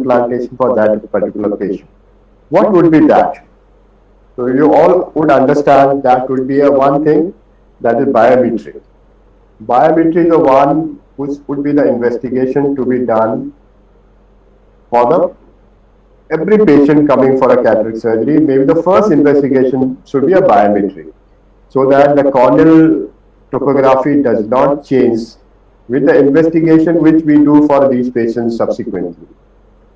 implantation for that particular patient. What would be that? So you all would understand that would be a one thing, that is biometry. Biometry is the one which would be the investigation to be done for the every patient coming for a cataract surgery. Maybe the first investigation should be a biometry, so that the corneal topography does not change with the investigation which we do for these patients subsequently.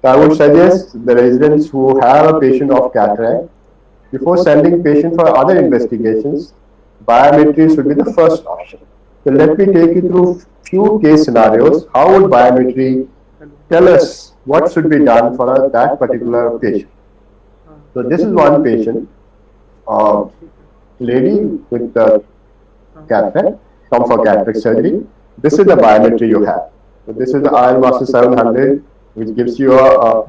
So I would suggest the residents who have a patient of cataract, before sending patient for other investigations, biometry should be the first option. So let me take you through few case scenarios. How would biometry tell us what should be done for that particular patient? So this is one patient, lady with cataract, come for cataract surgery. This is the biometry you have. So this is the IL Master 700, which gives you a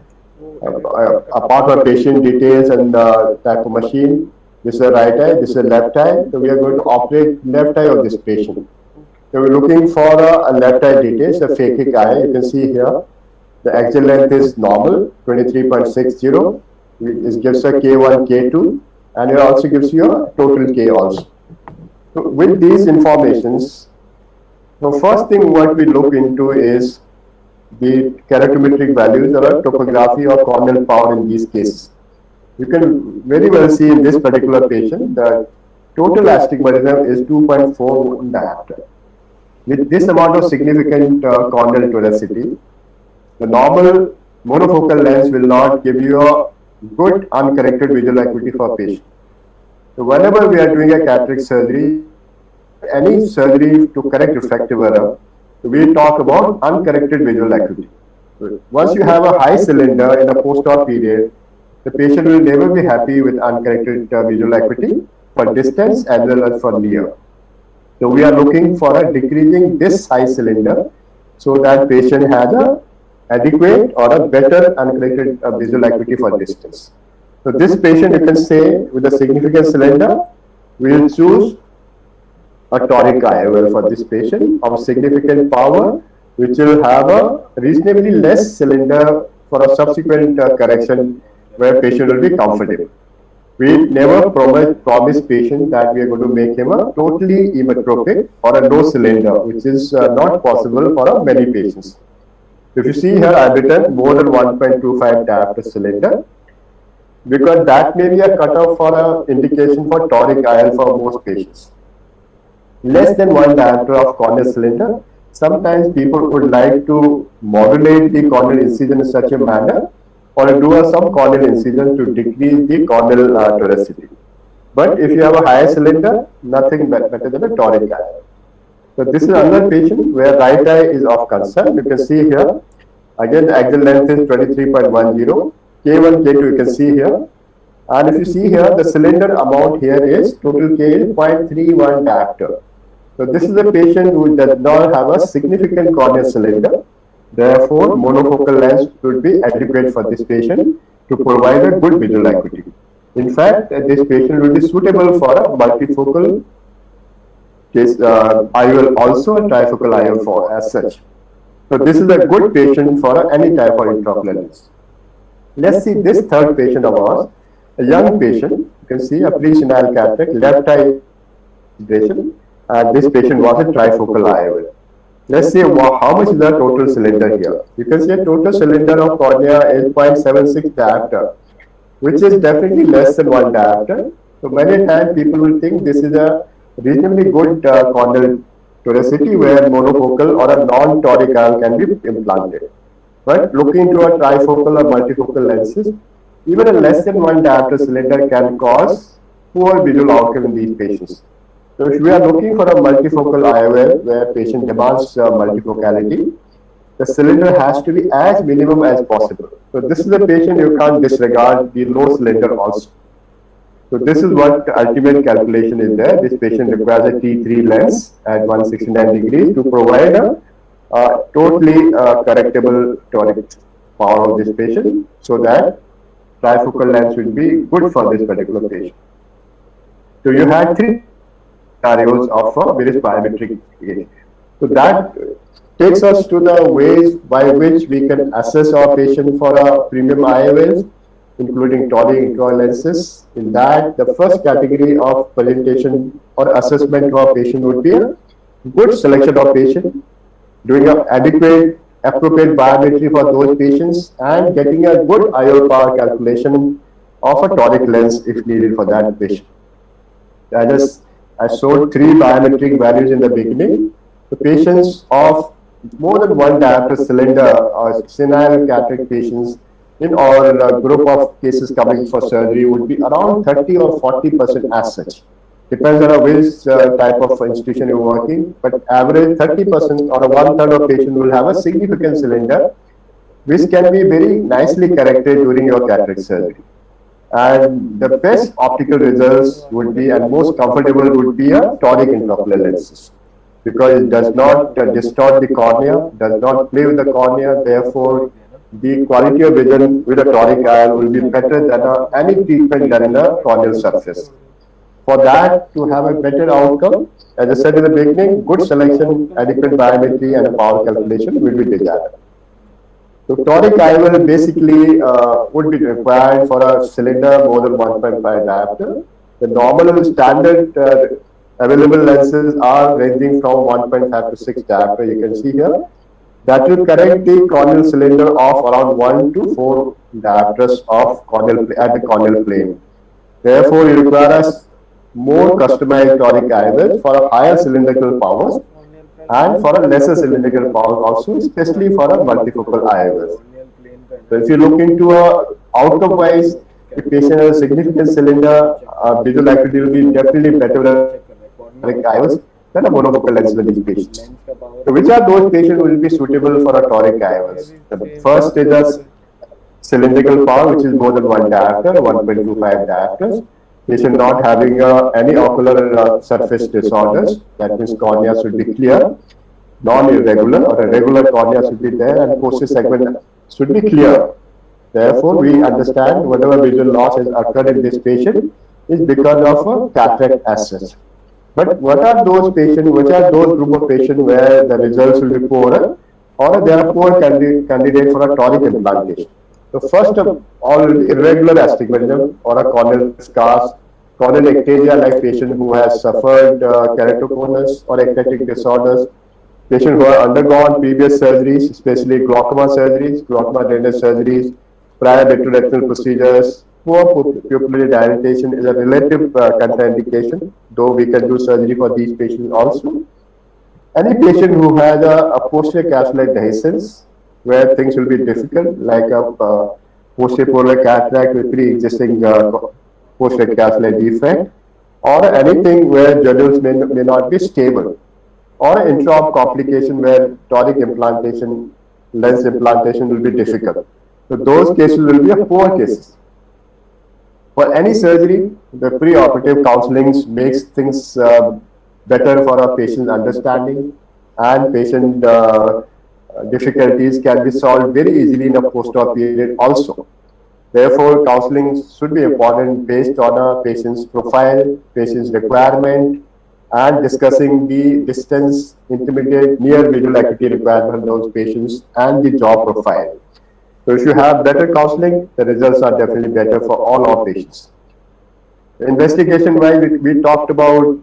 part of patient details and type of machine. This is the right eye, this is the left eye. So we are going to operate left eye of this patient. So we're looking for a left eye details, a phakic eye. You can see here, the axial length is normal, 23.60. It gives a K1, K2, and it also gives you a total K also. So with these informations, the first thing what we look into is the keratometric values or topography or corneal power in these cases. You can very well see in this particular patient the total astigmatism is 2.4 diopter. With this amount of significant corneal toricity, the normal monofocal lens will not give you a good uncorrected visual acuity for patient. So whenever we are doing a cataract surgery, any surgery to correct refractive error, we talk about uncorrected visual acuity. Once you have a high cylinder in a post-op period, the patient will never be happy with uncorrected visual acuity for distance as well as for near. So we are looking for a decreasing this high cylinder so that patient has a adequate or a better uncorrected visual acuity for distance. So this patient, you can say, with a significant cylinder, we will choose a toric IOL for this patient of significant power, which will have a reasonably less cylinder for a subsequent correction where patient will be comfortable. We never promise patient that we are going to make him a totally emmetropic or a no cylinder, which is not possible for many patients. If you see here, I've written more than 1.25 diopter cylinder, because that may be a cutoff for an indication for toric IOL for most patients. Less than 1 diopter of corneal cylinder, sometimes people would like to modulate the corneal incision in such a manner or do some corneal incision to decrease the corneal toricity. But if you have a higher cylinder, nothing better than a toric eye. So this is another patient where right eye is of concern. You can see here, again the axial length is 23.10, K1, K2 you can see here. And if you see here, the cylinder amount here is total K is 0.31 diopter. So this is a patient who does not have a significant corneal cylinder. Therefore, monofocal lens would be adequate for this patient to provide a good visual acuity. In fact, this patient will be suitable for a multifocal case, IOL also, a trifocal IOL for as such. So this is a good patient for any type of intraocular lens. Let's see this third patient of ours, a young patient. You can see a pre-senile cataract, left eye patient. This patient was a trifocal IOL. Let's see how much is the total cylinder here. You can see a total cylinder of cornea is 0.76 diopter, which is definitely less than 1 diopter. So many times people will think this is a reasonably good corneal toricity where monofocal or a non-toric IOL can be implanted. But looking into a trifocal or multifocal lenses, even a less than 1 diopter cylinder can cause poor visual outcome in these patients. So if we are looking for a multifocal IOL where patient demands multifocality, the cylinder has to be as minimum as possible. So this is a patient you can't disregard the low cylinder also. So this is what the ultimate calculation is there. This patient requires a T3 lens at 169 degrees to provide a totally correctable toric power of this patient, so that trifocal lens will be good for this particular patient. So you had 3 scenarios of various biometric. So that takes us to the ways by which we can assess our patient for a premium IOLs, including toric intraoral lenses. In that, the first category of presentation or assessment of our patient would be a good selection of patient, doing an adequate, appropriate biometry for those patients, and getting a good IOL power calculation of a toric lens if needed for that patient. That is, I showed three biometric values in the beginning. The patients of more than one diopter cylinder or senile cataract patients in our group of cases coming for surgery would be around 30 or 40% as such. Depends on which type of institution you're working, but average 30% or one third of patient will have a significant cylinder, which can be very nicely corrected during your cataract surgery. And the best optical results would be, and most comfortable would be, a toric intraocular lenses, because it does not distort the cornea, does not play with the cornea. Therefore, the quality of vision with a toric IOL will be better than any treatment done in a corneal surface. For that to have a better outcome, as I said in the beginning, good selection, adequate biometry, and power calculation will be desired. So toric IOL basically would be required for a cylinder more than 1.5 diopter. The normal standard available lenses are ranging from 1.5 to 6 diopter. You can see here that will correct the corneal cylinder of around 1 to 4 diopters of corneal at the corneal plane. Therefore, you require a more customized toric IOL for a higher cylindrical powers and for a lesser cylindrical power also, especially for a multifocal IOL. So if you look into a outcome-wise, if patient has a significant cylinder, visual acuity will be definitely better than IOLs than a monofocal lens with these patients. So which are those patients will be suitable for a toric IOLs? The first is a cylindrical power, which is more than 1 diopter, 1.25 diopters. Patient not having any ocular surface disorders, that means cornea should be clear, non-irregular or a regular cornea should be there, and posterior segment should be clear. Therefore, we understand whatever visual loss has occurred in this patient is because of a cataract as such. But what are those patients, which are those group of patients where the results will be poorer or they are poor candidate for a toric implantation? So first of all, irregular astigmatism or a corneal scars, corneal ectasia like patient who has suffered keratoconus or ectatic disorders, patients who have undergone previous surgeries, especially glaucoma surgeries, glaucoma drainage surgeries, prior vitrectomy procedures. Poor pupillary dilatation is a relative contraindication, though we can do surgery for these patients also. Any patient who has a posterior capsular dehiscence, where things will be difficult, like a posterior polar cataract with pre-existing posterior capsular defect, or anything where journals may not be stable, or an intra-op complication where toric implantation, lens implantation will be difficult. So those cases will be a poor cases. For any surgery, the pre-operative counseling makes things better for a patient's understanding, and patient difficulties can be solved very easily in a post-op period also. Therefore, counseling should be important based on a patient's profile, patient's requirement, and discussing the distance, intermediate, near visual acuity requirement of those patients and the job profile. So if you have better counseling, the results are definitely better for all our patients. Investigation-wise, we talked about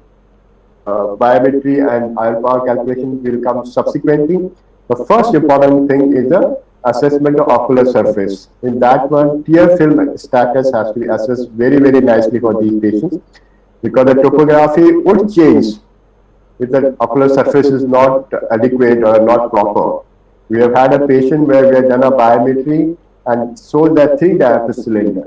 biometry and IOL power calculation will come subsequently. The first important thing is the assessment of ocular surface. In that one, tear film status has to be assessed very, very nicely for these patients, because the topography would change if the ocular surface is not adequate or not proper. We have had a patient where we have done a biometry and showed that 3 diopter cylinder.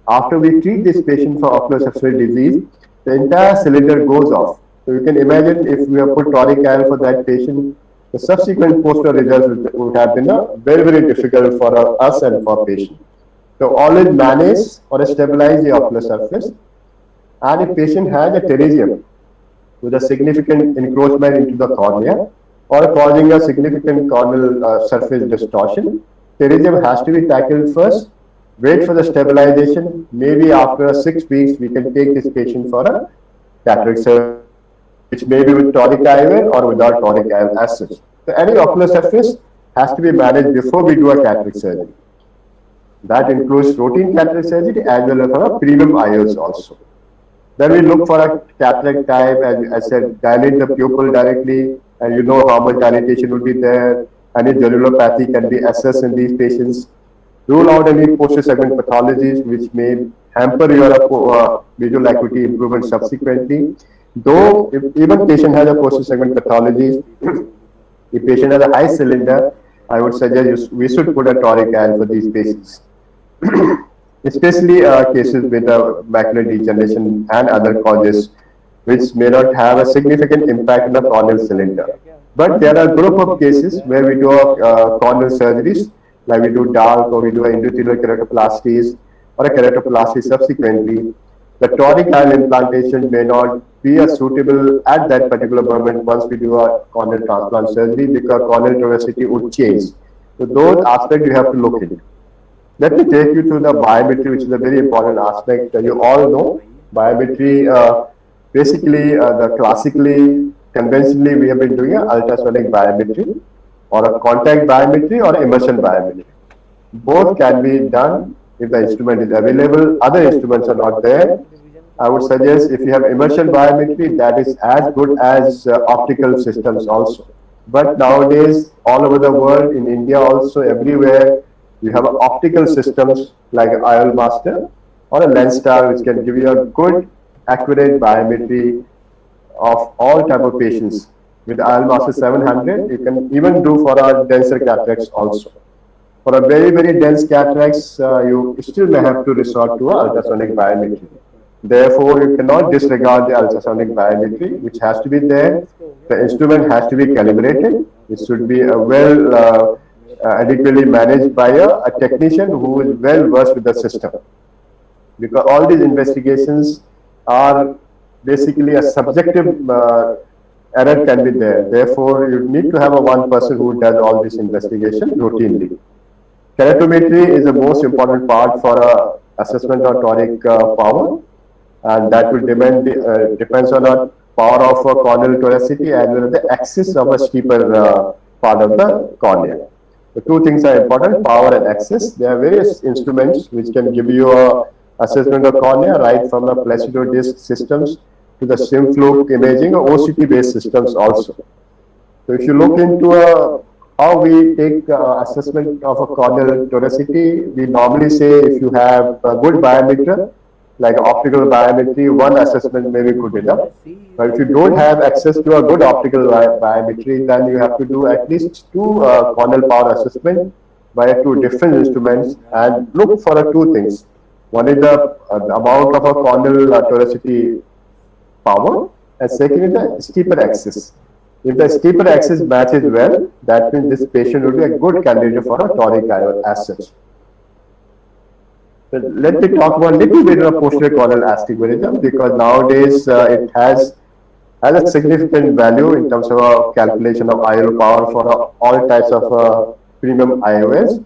After we treat this patient for ocular surface disease, the entire cylinder goes off. So you can imagine if we have put toric IOL for that patient, the subsequent posterior results would have been very, very difficult for us and for patient. So always manage or stabilize the ocular surface. And if patient has a pterygium with a significant encroachment into the cornea, or causing a significant corneal surface distortion, pterygium has to be tackled first, wait for the stabilization. Maybe after 6 weeks, we can take this patient for a cataract surgery, which may be with toric IOL or without toric IOL as such. So any ocular surface has to be managed before we do a cataract surgery. That includes routine cataract surgery as well as for a premium IOS also. Then we look for a cataract type, as I said, dilate the pupil directly, and you know how much dilatation will be there. Any granulopathy can be assessed in these patients. Rule out any posterior segment pathologies which may hamper your visual acuity improvement subsequently. Though, if even patient has a posterior segment pathology, if patient has a high cylinder, I would suggest we should put a toric iron for these patients. Especially cases with macular degeneration and other causes, which may not have a significant impact on the corneal cylinder. But there are a group of cases where we do corneal surgeries, like we do dark or we do endothelial keratoplasties or a keratoplasty subsequently. The toric iron implantation may not be suitable at that particular moment once we do a corneal transplant surgery because corneal toricity would change. So those aspects you have to look into. Let me take you to the biometry, which is a very important aspect. You all know biometry. Basically, the classically, conventionally, we have been doing an ultrasonic biometry, or a contact biometry, or immersion biometry. Both can be done if the instrument is available. Other instruments are not there. I would suggest if you have immersion biometry, that is as good as optical systems also. But nowadays, all over the world, in India also, everywhere, you have optical systems like IOL Master or a Lenstar, which can give you a good, accurate biometry of all type of patients. With IOL Master 700, you can even do for our denser cataracts also. For a very, very dense cataracts, you still may have to resort to ultrasonic biometry. Therefore, you cannot disregard the ultrasonic biometry, which has to be there. The instrument has to be calibrated. It should be adequately managed by a technician who is well versed with the system. Because all these investigations are basically a subjective error can be there. Therefore, you need to have a one person who does all this investigation routinely. Keratometry is the most important part for assessment of toric power, and that will depends on the power of corneal toricity as well as the axis of a steeper part of the cornea. The two things are important, power and axis. There are various instruments which can give you a assessment of cornea, right from the Placido disc systems to the SimFluke imaging or OCT based systems also. So if you look into how we take assessment of a corneal toricity, we normally say if you have a good biometer, like optical biometry, one assessment may be good enough. But if you don't have access to a good optical biometry, then you have to do at least two corneal power assessment by two different instruments and look for two things. One is the amount of a corneal toricity power, and second is the steeper axis. If the steeper axis matches well, that means this patient will be a good candidate for a toric IOL as such. So let me talk about a little bit of posterior corneal astigmatism because nowadays it has a significant value in terms of calculation of IOL power for all types of premium IOLs.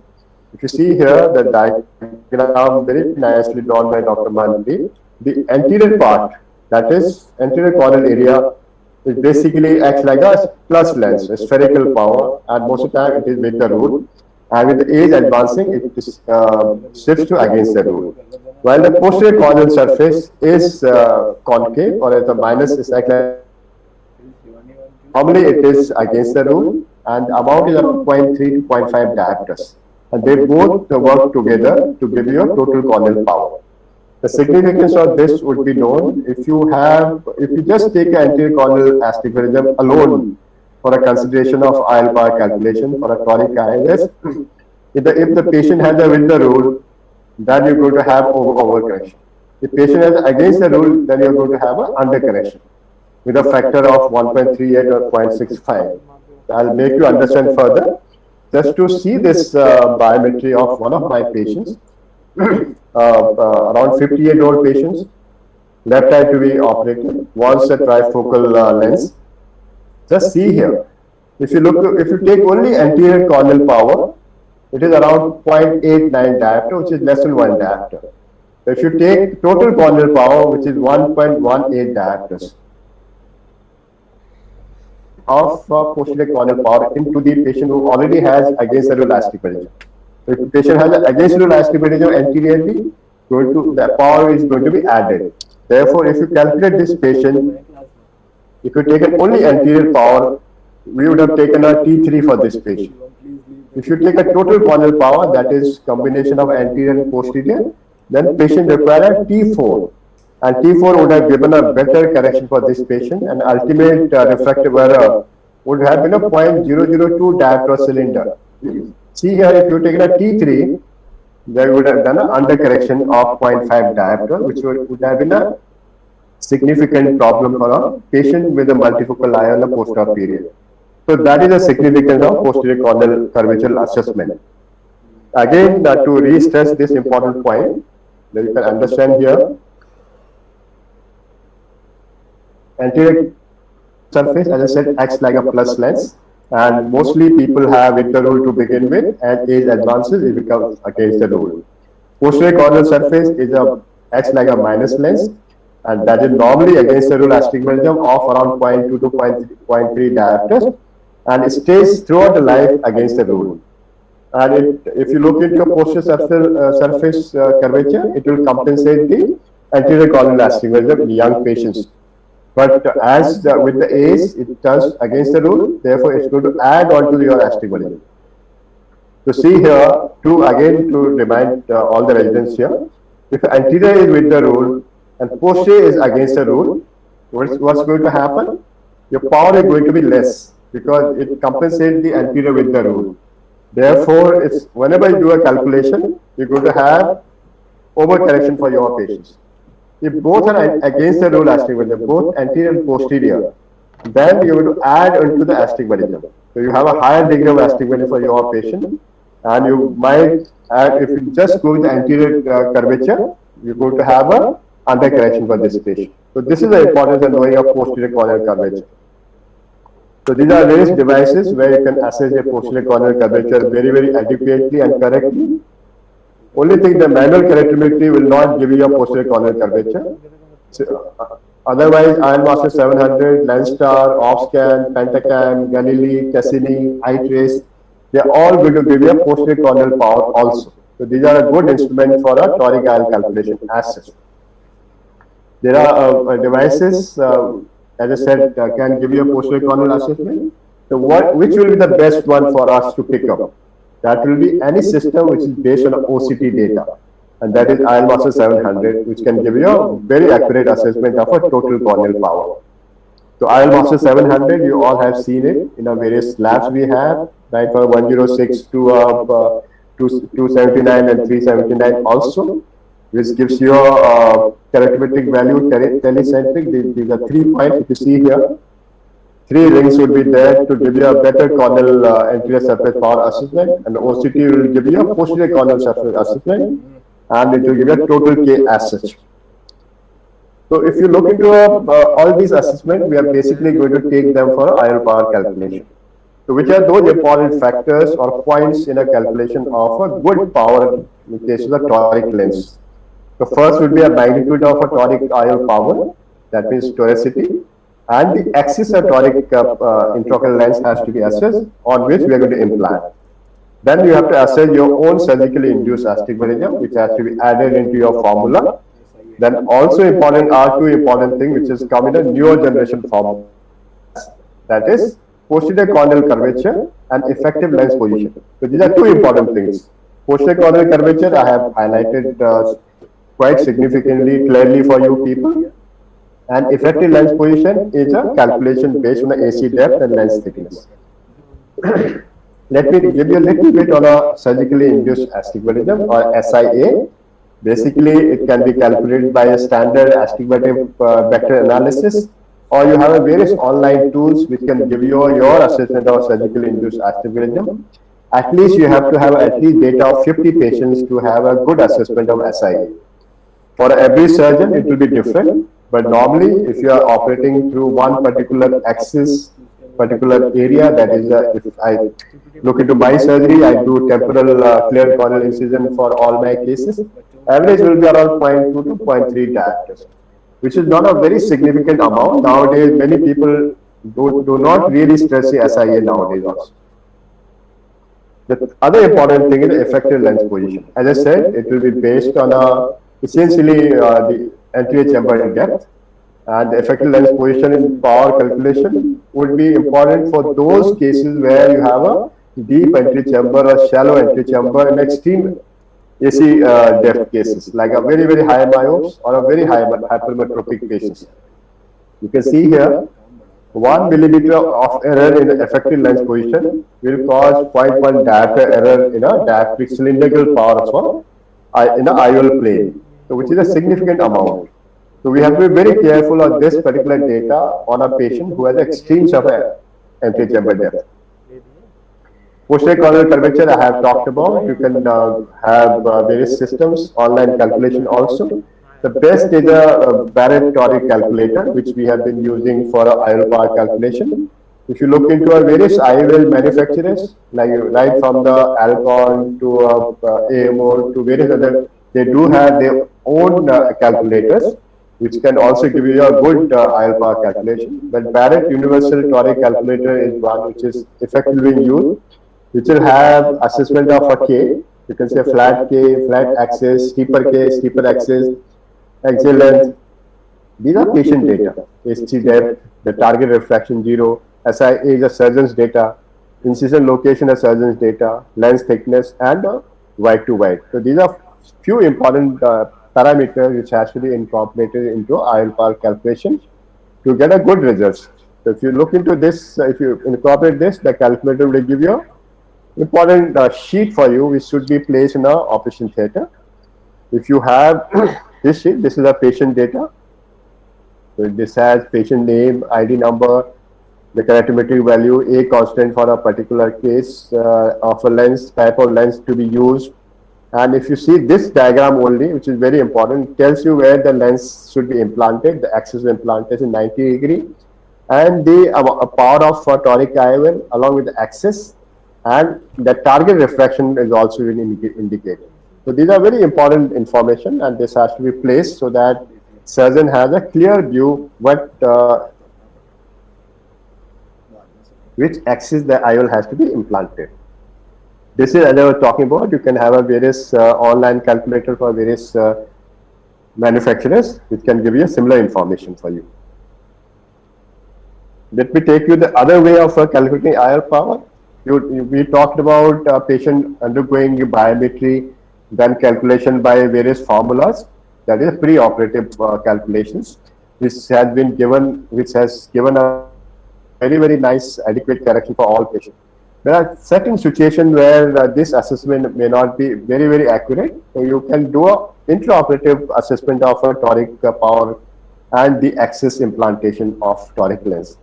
If you see here the diagram very nicely drawn by Dr. Manvi, the anterior part, that is anterior corneal area, it basically acts like a plus lens, a spherical power, and most of the time it is with the rule. And with the age advancing, it shifts to against the rule. While the posterior corneal surface is concave, or as a minus is like normally it is against the rule, and amount is around 0.3 to 0.5 diopters. And they both work together to give you a total corneal power. The significance of this would be known if you just take an anterior corneal astigmatism alone for a consideration of IOL power calculation for a toric IOS. If the patient has a with the rule, then you're going to have overcorrection. If patient has against the rule, then you're going to have an undercorrection with a factor of 1.38 or 0.65. I'll make you understand further. Just to see this biometry of one of my patients, around 58-year-old patients, left eye to be operated, wants a trifocal lens. Just see here. If you take only anterior corneal power, it is around 0.89 diopter, which is less than 1 diopter. So if you take total corneal power, which is 1.18 diopters. of posterior corneal power into the patient who already has against the rule astigmatism. So if the patient has against the rule astigmatism anteriorly, the power is going to be added. Therefore, if you calculate this patient, if you take only anterior power, we would have taken a T3 for this patient. If you take a total corneal power, that is combination of anterior and posterior, then patient require a T4. And T4 would have given a better correction for this patient, and ultimate refractive error would have been a 0.002 diopter cylinder. See here, if you take a T3, they would have done an undercorrection of 0.5 diopter, which would have been a significant problem for a patient with a multifocal eye on the post-op period. So that is the significance of posterior corneal curvature assessment. Again, to re-stress this important point, that you can understand here, anterior surface, as I said, acts like a plus lens, and mostly people have with the rule to begin with, and age advances, it becomes against the rule. Posterior corneal surface acts like a minus lens, and that is normally against the rule astigmatism of around 0.2 to 0.3 diopters, and it stays throughout the life against the rule. And if you look at your posterior surface curvature, it will compensate the anterior corneal astigmatism in young patients. But as with the age, it turns against the rule, therefore it's going to add on to your astigmatism. So see here, to remind all the residents here, if anterior is with the rule and posterior is against the rule, what's going to happen? Your power is going to be less because it compensates the anterior with the rule. Therefore, whenever you do a calculation, you're going to have overcorrection for your patients. If both are against the rule astigmatism, both anterior and posterior, then you have to add into the astigmatism. So you have a higher degree of astigmatism for your patient, and you might add, if you just go with the anterior curvature, you're going to have a undercorrection for this patient. So this is the importance of knowing your posterior corneal curvature. So these are various devices where you can assess your posterior corneal curvature very, very adequately and correctly. Only thing, the manual correctability will not give you a posterior corneal curvature. So, otherwise, Ironmaster 700, Lenstar, Offscan, Pentacam, Galili, Cassini, iTrace, they are all going to give you a posterior corneal power also. So these are a good instrument for a toric IL calculation as such. There are devices, as I said, can give you a posterior corneal assessment. So which will be the best one for us to pick up? That will be any system which is based on OCT data, and that is Ironmaster 700, which can give you a very accurate assessment of a total corneal power. So Ironmaster 700, you all have seen it in our various labs we have, like 106 to 279 and 379 also, which gives you a characteristic value, telecentric. These are 3 points, if you see here. 3 rings would be there to give you a better corneal anterior surface power assessment, and OCT will give you a posterior corneal surface assessment, and it will give you a total K as such. So if you look into all these assessments, we are basically going to take them for IL power calculation. So which are those important factors or points in a calculation of a good power in case of the toric lens? So first would be a magnitude of a toric IL power, that means toricity. And the axis of toric intraocular lens has to be assessed, on which we are going to implant. Then you have to assess your own surgically induced astigmatism, which has to be added into your formula. Then also important are 2 important things which is come in a newer generation formula. That is posterior corneal curvature and effective lens position. So these are 2 important things. Posterior corneal curvature I have highlighted quite significantly, clearly for you people. And effective lens position is a calculation based on the AC depth and lens thickness. Let me give you a little bit on a surgically induced astigmatism, or SIA. Basically, it can be calculated by a standard astigmatic vector analysis, or you have a various online tools which can give you your assessment of surgically induced astigmatism. At least you have to have at least data of 50 patients to have a good assessment of SIA. For every surgeon, it will be different. But normally, if you are operating through one particular axis, particular area, that is, if I look into my surgery, I do temporal clear corneal incision for all my cases. Average will be around 0.2 to 0.3 diopters, which is not a very significant amount. Nowadays, many people do not really stress the SIA nowadays also. The other important thing is the effective lens position. As I said, it will be based on essentially the anterior chamber depth, and the effective lens position in power calculation would be important for those cases where you have a deep entry chamber or shallow entry chamber in extreme AC depth cases, like a very high myopes or a very high hypermetropic patients. You can see here 1 millimeter of error in the effective lens position will cause 0.1 diopter error in a dioptric cylindrical power of in a IOL plane, so which is a significant amount. So we have to be very careful of this particular data on a patient who has extremes of entry chamber depth. Posterior corneal curvature I have talked about. You can have various systems, online calculation also. The best is a Barrett toric calculator, which we have been using for IOL power calculation. If you look into our various IOL manufacturers, like right from the Alcon to AMO to various other, they do have their own calculators, which can also give you a good IOL power calculation. But Barrett Universal Toric Calculator is one which is effectively used, which will have assessment of a K. You can say flat K, flat axis, steeper K, steeper axis, axial length. These are patient data. ST depth, the target refraction 0, SIA is a surgeon's data, incision location is surgeon's data, lens thickness, and wide to wide. So these are few important parameters which has to be incorporated into IOL power calculation to get a good results. So if you look into this, if you incorporate this, the calculator will give you important sheet for you, which should be placed in a operation theater. If you have this sheet, this is a patient data. So this has patient name, ID number, the keratometric value, A constant for a particular case of a lens, type of lens to be used. And if you see this diagram only, which is very important, it tells you where the lens should be implanted, the axis of implantation 90 degree, and the power of toric IOL along with the axis, and the target refraction is also indicated. So these are very important information, and this has to be placed so that surgeon has a clear view what which axis the IOL has to be implanted. This is, as I was talking about, you can have a various online calculator for various manufacturers, which can give you a similar information for you. Let me take you the other way of calculating IOL power. We talked about a patient undergoing biometry, then calculation by various formulas. That is pre-operative calculations, which has given a very nice adequate correction for all patients. There are certain situations where this assessment may not be very accurate. So you can do an intraoperative assessment of a toric power and the axis implantation of toric lens.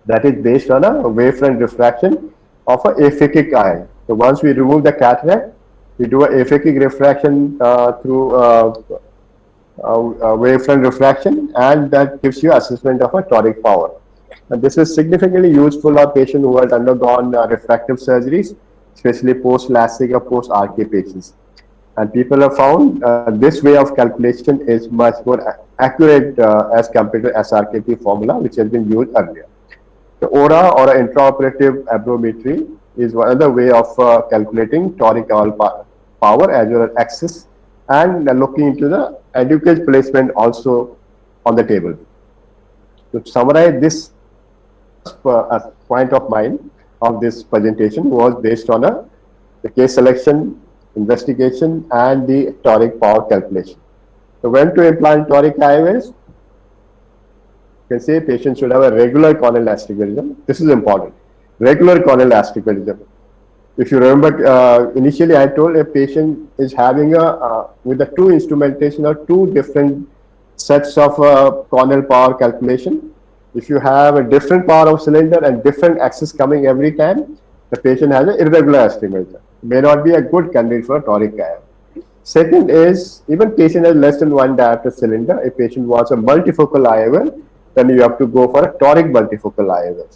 That is based on a wavefront refraction of a aphakic eye. So once we remove the cataract, we do a aphakic refraction through wavefront refraction, and that gives you assessment of a toric power. And this is significantly useful for patients who have undergone refractive surgeries, especially post-LASIK or post-RK patients. And people have found this way of calculation is much more accurate as compared to SRKT formula, which has been used earlier. The ORA, or intraoperative aberrometry, is one other way of calculating toric power as well as axis, and looking into the adequate placement also on the table. To summarize, this point of mine of this presentation was based on the case selection, investigation, and the toric power calculation. So when to implant toric IOLs? You can say patient should have a regular corneal astigmatism. This is important. Regular corneal astigmatism. If you remember, initially I told a patient is having with the two instrumentation or two different sets of corneal power calculation. If you have a different power of cylinder and different axis coming every time, the patient has an irregular astigmatism. May not be a good candidate for a toric IOL. Second is, even patient has less than 1 diopter cylinder. If patient wants a multifocal IOL, then you have to go for a toric multifocal IOL.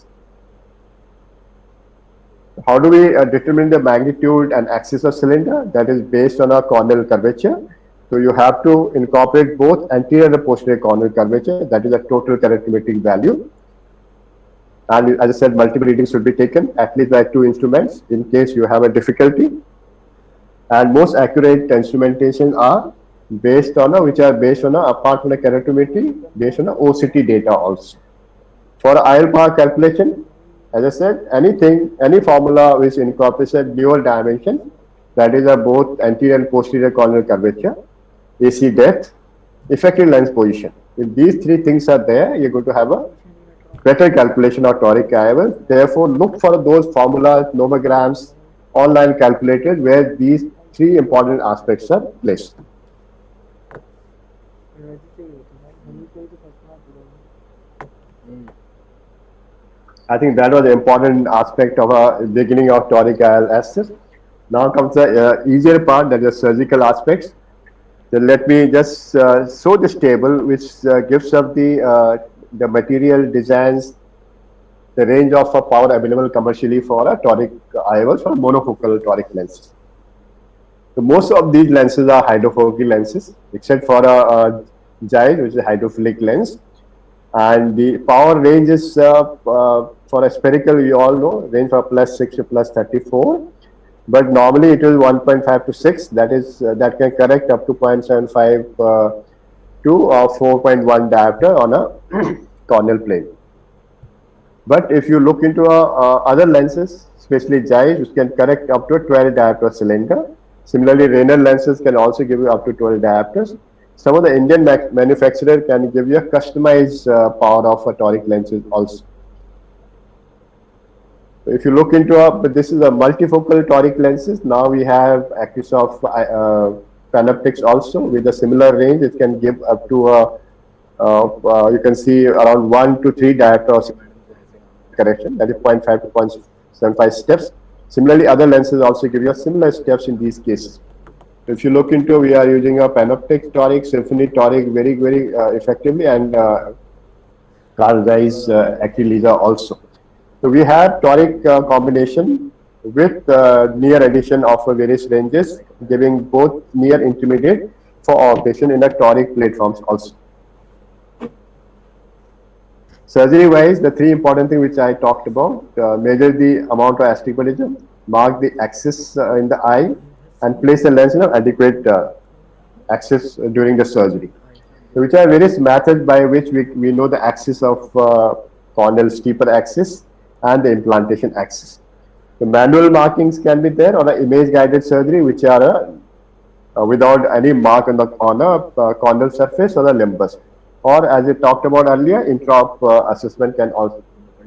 How do we determine the magnitude and axis of cylinder? That is based on a corneal curvature. So you have to incorporate both anterior and posterior corneal curvature. That is a total keratometric value. And as I said, multiple readings should be taken, at least by 2 instruments in case you have a difficulty. And most accurate instrumentation are based on which are based on apart from the keratometry, based on OCT data also. For IL power calculation, as I said, any formula which incorporates a dual dimension, that is both anterior and posterior corneal curvature, AC depth, effective lens position. If these three things are there, you're going to have a better calculation of toric IOL. Therefore, look for those formulas, nomograms, online calculators where these three important aspects are placed. I think that was the important aspect of a beginning of toric IOL assist. Now comes the easier part, that is surgical aspects. So let me just show this table, which gives us the material designs, the range of power available commercially for a toric IOLs for monofocal toric lenses. So most of these lenses are hydrophilic lenses, except for a Zeiss, which is a hydrophilic lens. And the power range is for a spherical, you all know, range from +6 to +34. But normally it is 1.5 to 6. That is that can correct up to 0.75 to 4.1 diopter on a corneal plane. But if you look into other lenses, especially Zeiss, which can correct up to 12 diopter cylinder. Similarly, Rayner lenses can also give you up to 12 diopters. Some of the Indian manufacturer can give you a customized power of toric lenses also. If you look into but this is a multifocal toric lenses. Now we have Accusoft PanOptix also with a similar range. It can give up to you can see around 1 to 3 diopter correction, that is 0.5 to 0.75 steps. Similarly, other lenses also give you similar steps in these cases. If you look into, we are using a PanOptix toric, Symphony toric very effectively, and Carl Zeiss Acryl laser also. So we have toric combination with near addition of various ranges, giving both near intermediate for operation in a toric platforms also. Surgery wise, the three important things which I talked about: measure the amount of astigmatism, mark the axis in the eye, and place the lens in an adequate axis during the surgery. So which are various methods by which we know the axis of corneal steeper axis and the implantation axis. The manual markings can be there, or the image guided surgery, which are without any mark on the corneal surface or the limbus. Or as I talked about earlier, intra-op assessment can also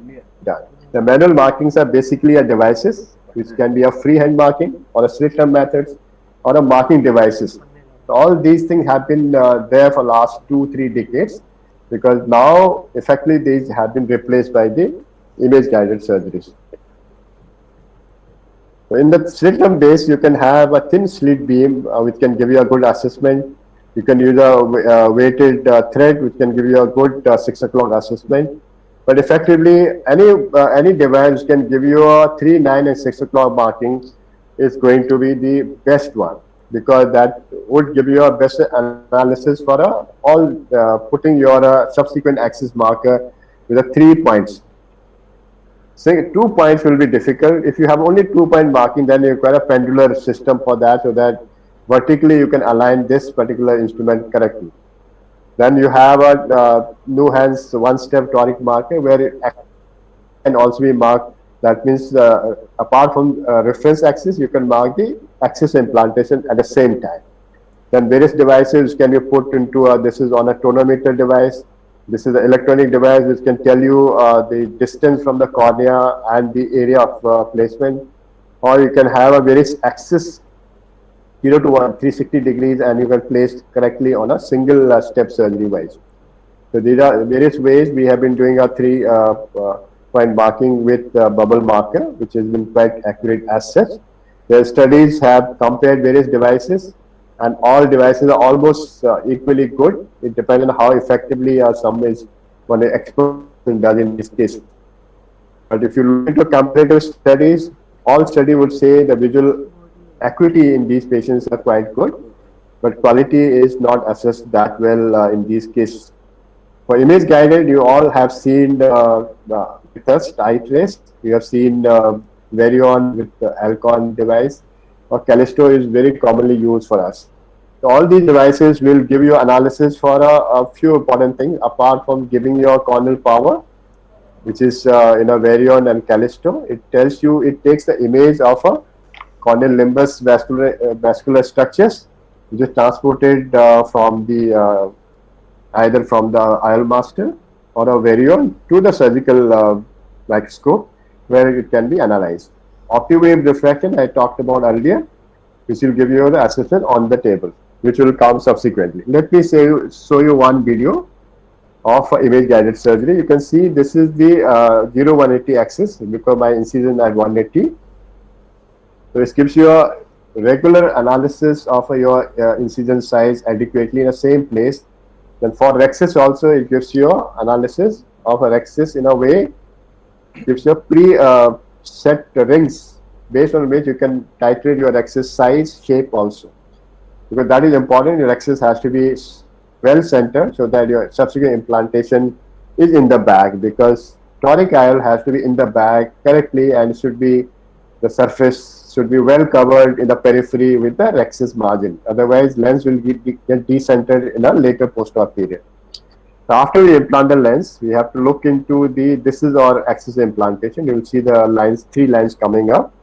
be done. The manual markings are basically devices, which can be a freehand marking or a slit-lamp methods or a marking devices. So all these things have been there for last 2-3 decades, because now effectively these have been replaced by the image guided surgeries. So in the slit-lamp base, you can have a thin slit beam which can give you a good assessment. You can use a weighted thread which can give you a good 6 o'clock assessment. But effectively, any device can give you a 3, 9, and 6 o'clock marking is going to be the best one, because that would give you a best analysis for all putting your subsequent axis marker with 3 points. So 2 points will be difficult. If you have only 2-point marking, then you require a pendular system for that, so that vertically you can align this particular instrument correctly. Then you have a Nuhan's one-step toric marker where it can also be marked. That means apart from reference axis, you can mark the axis implantation at the same time. Then various devices can be put into this is on a tonometer device. This is an electronic device which can tell you the distance from the cornea and the area of placement. Or you can have a various axis 0 to 360 degrees, and you can place correctly on a single step surgery wise. So these are various ways we have been doing a 3-point marking with bubble marker, which has been quite accurate as such. The studies have compared various devices, and all devices are almost equally good. It depends on how effectively some is one expert does in this case. But if you look into comparative studies, all study would say the visual acuity in these patients are quite good, but quality is not assessed that well in these cases. For image guided, you all have seen the with us, iTrace. We have seen Varion with the Alcon device, or Callisto is very commonly used for us. So all these devices will give you analysis for a few important things apart from giving your corneal power, which is Varion and Callisto. It tells you, it takes the image of a corneal limbus vascular structures, which is transported from the either from the IL master or a Varion to the surgical microscope, where it can be analyzed. Optiwave refraction I talked about earlier, which will give you the assessment on the table, which will come subsequently. Let me show you one video of image guided surgery. You can see this is the 0-180 axis, because my incision at 180. So it gives you a regular analysis of your incision size adequately in the same place. Then for rhexis also, it gives you analysis of a rhexis in a way, gives you pre-set rings based on which you can titrate your rhexis size, shape also. Because that is important, your rhexis has to be well centered so that your subsequent implantation is in the bag, because toric IOL has to be in the bag correctly, and should be, the surface should be well covered in the periphery with the rhexis margin. Otherwise, lens will get decentered in a later post-op period. So after we implant the lens, we have to look into this is our axis implantation. You will see the lines, 3 lines coming up.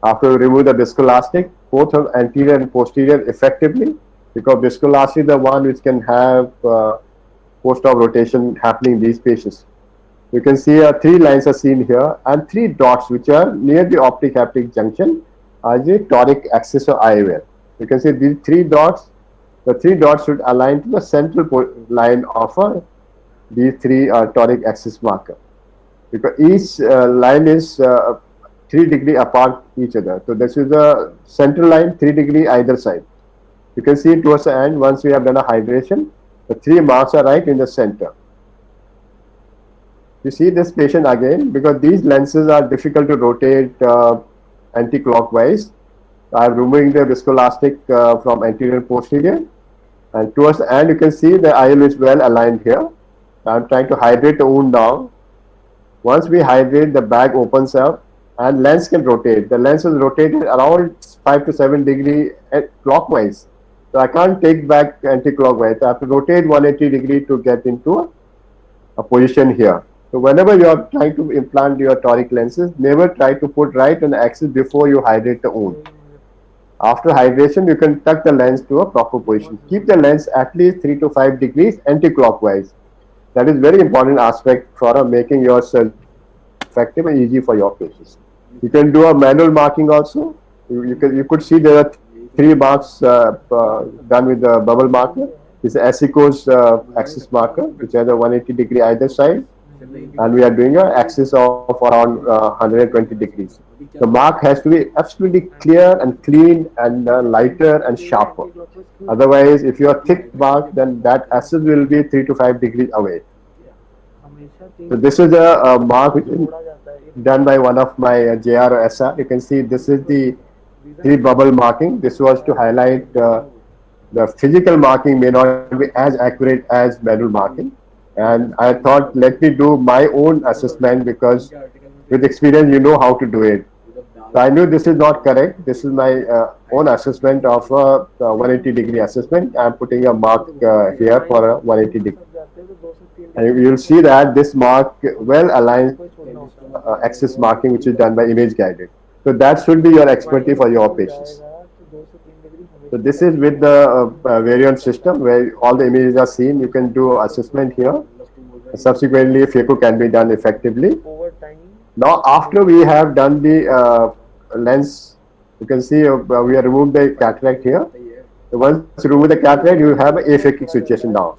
After we remove the viscoelastic, both of anterior and posterior effectively, because viscoelastic is the one which can have post-op rotation happening in these patients. You can see 3 lines are seen here, and 3 dots which are near the optic haptic junction are the toric axis of IOL. You can see these 3 dots. The 3 dots should align to the central line of these 3 toric axis marker, because each line is 3 degrees apart each other. So this is the central line, 3 degrees either side. You can see towards the end, once we have done a hydration, the 3 marks are right in the center. You see this patient again, because these lenses are difficult to rotate anti-clockwise. I am removing the viscoelastic from anterior and posterior, and towards the end you can see the IOL is well aligned here. I am trying to hydrate the wound now. Once we hydrate, the bag opens up and lens can rotate. The lens is rotated around 5 to 7 degrees clockwise. So I can't take back anti-clockwise. I have to rotate 180 degrees to get into a position here. So whenever you are trying to implant your toric lenses, never try to put right on the axis before you hydrate the wound. After hydration, you can tuck the lens to a proper position. Keep the lens at least 3 to 5 degrees anti-clockwise. That is very important aspect for making your surgery effective and easy for your patients. You can do a manual marking also. You could see there are 3 marks done with the bubble marker. This is Asico's axis marker, which has a 180 degree either side, and we are doing an axis of around 120 degrees. The mark has to be absolutely clear and clean and lighter and sharper. Otherwise, if you are thick mark, then that axis will be 3 to 5 degrees away. So this is a mark which is done by one of my JR or SR. You can see this is the 3 bubble marking. This was to highlight the physical marking may not be as accurate as manual marking. And I thought, let me do my own assessment, because with experience you know how to do it. So I knew this is not correct. This is my own assessment of a 180 degree assessment. I am putting a mark here for a 180 degree. And you will see that this mark well aligns axis marking, which is done by image guided. So that should be your expertise for your patients. So this is with the Varion system, where all the images are seen. You can do assessment here. Subsequently, phaco can be done effectively. Now, after we have done the lens, you can see we have removed the cataract here. So once you remove the cataract, you have an aphakic situation now.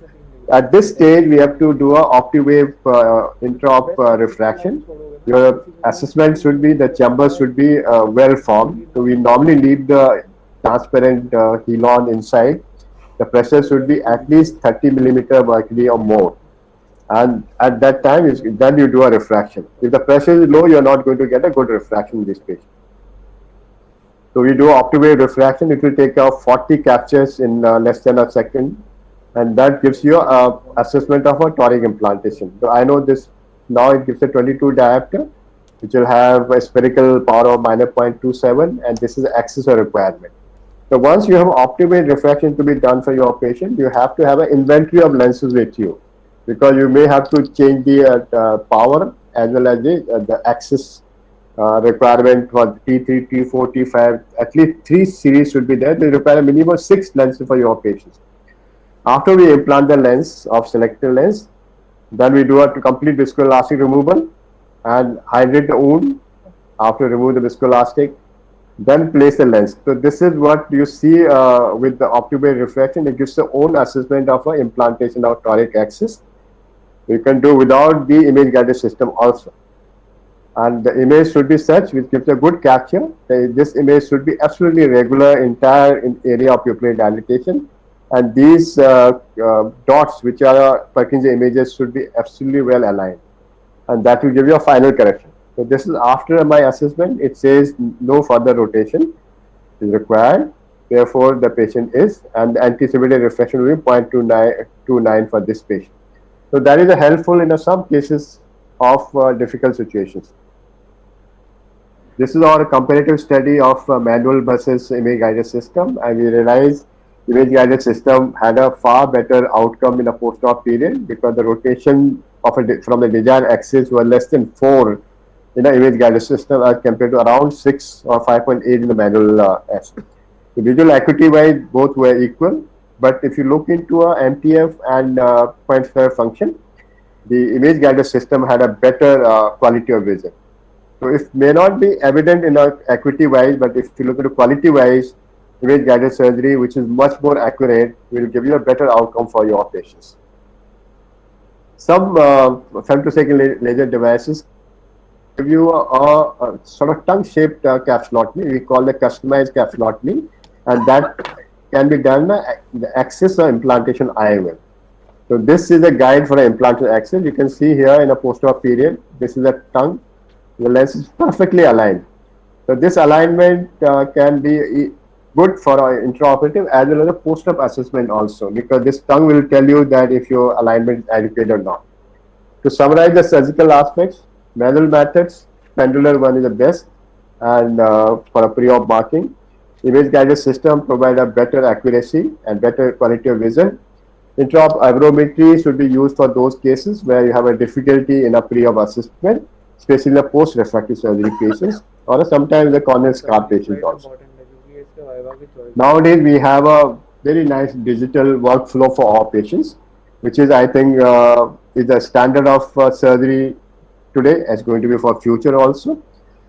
At this stage, we have to do a optiwave intra-op refraction. Your assessment should be, the chambers should be well formed. So we normally leave the transparent helon inside. The pressure should be at least 30 millimeter mercury or more. And at that time, then you do a refraction. If the pressure is low, you are not going to get a good refraction in this patient. So we do optiwave refraction. It will take 40 captures in less than a second. And that gives you an assessment of a toric implantation. So I know this Now it gives a 22 diopter, which will have a spherical power of minus 0.27, and this is the accessor requirement. So once you have optimized refraction to be done for your patient, you have to have an inventory of lenses with you, because you may have to change the power as well as the axis requirement for T3, T4, T5. At least 3 series should be there. They require a minimum 6 lenses for your patients. After we implant the lens of selected lens, then we do a complete viscoelastic removal and hydrate the wound. After remove the viscoelastic, then place the lens. So this is what you see with the optimal refraction. It gives the own assessment of implantation of toric axis. You can do without the image guided system also. And the image should be such which gives a good capture. This image should be absolutely regular, entire area of pupillary dilatation. And these dots, which are Purkinje images, should be absolutely well aligned. And that will give you a final correction. So this is after my assessment. It says no further rotation is required. Therefore, the patient is, and the anticipated refraction will be 0.29 for this patient. So that is helpful in some cases of difficult situations. This is our comparative study of manual versus image guided system, and we realized image guided system had a far better outcome in a post-op period, because the rotation of from the desired axis were less than 4 in the image guided system as compared to around 6 or 5.8 in the manual aspect. The visual acuity wise, both were equal, but if you look into a MTF and point square function, the image guided system had a better quality of vision. So it may not be evident in acuity wise, but if you look at the quality wise, image guided surgery, which is much more accurate, will give you a better outcome for your patients. Some femtosecond laser devices give you a sort of tongue-shaped capsulotomy. We call it customized capsulotomy, and that can be done the axis or implantation IOL. So this is a guide for an implanted axis. You can see here in a post-op period, this is a tongue. The lens is perfectly aligned. So this alignment can be good for intraoperative as well as a post-op assessment also, because this tongue will tell you that if your alignment is adequate or not. To summarize the surgical aspects, manual methods, pendular one is the best, and for a pre-op marking. Image guided system provide a better accuracy and better quality of vision. Intraop aberrometry should be used for those cases where you have a difficulty in a pre-op assessment, especially the post-refractive surgery patients, or sometimes the corneal scar patients also. Nowadays, we have a very nice digital workflow for our patients, which is, I think, is the standard of surgery today, as going to be for future also,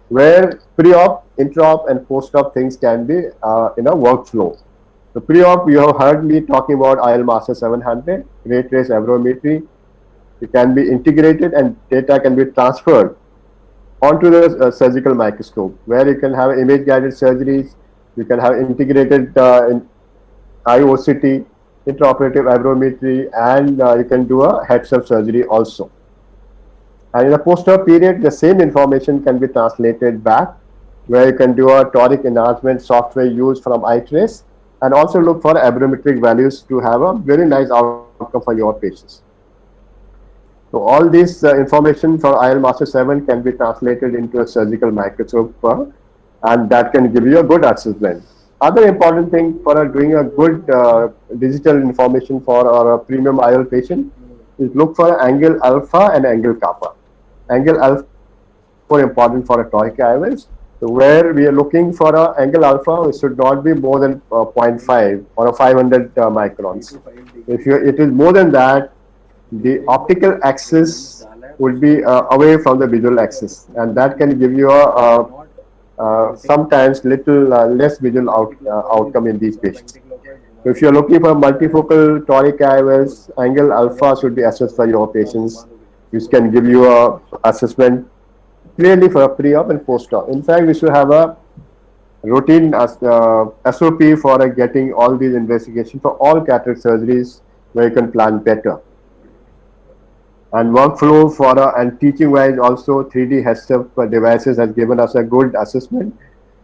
where pre-op, intra-op, and post-op things can be in a workflow. So pre-op, you have heard me talking about IOLMaster 700, ray trace aberrometry. It can be integrated and data can be transferred onto the surgical microscope, where you can have image-guided surgeries. You can have integrated IOCT, intraoperative aberrometry, and you can do a heads-up surgery also. And in the post-op period, the same information can be translated back, where you can do a toric enhancement software used from iTrace, and also look for aberrometric values to have a very nice outcome for your patients. So all this information for IOLMaster 7 can be translated into a surgical microscope, and that can give you a good assessment. Other important thing for doing a good digital information for our premium IOL patient is look for angle alpha and angle kappa. Angle alpha is more important for a toric IOLs. So where we are looking for a angle alpha, it should not be more than 0.5 or 500 microns. If it is more than that, the optical axis would be away from the visual axis, and that can give you a sometimes little less visual outcome in these patients. So if you are looking for multifocal toric IOLs, angle alpha should be assessed for your patients, which can give you a assessment clearly for a pre-op and post-op. In fact, we should have a routine SOP for getting all these investigations for all cataract surgeries, where you can plan better. And workflow for and teaching wise also, 3D heads-up devices has given us a good assessment.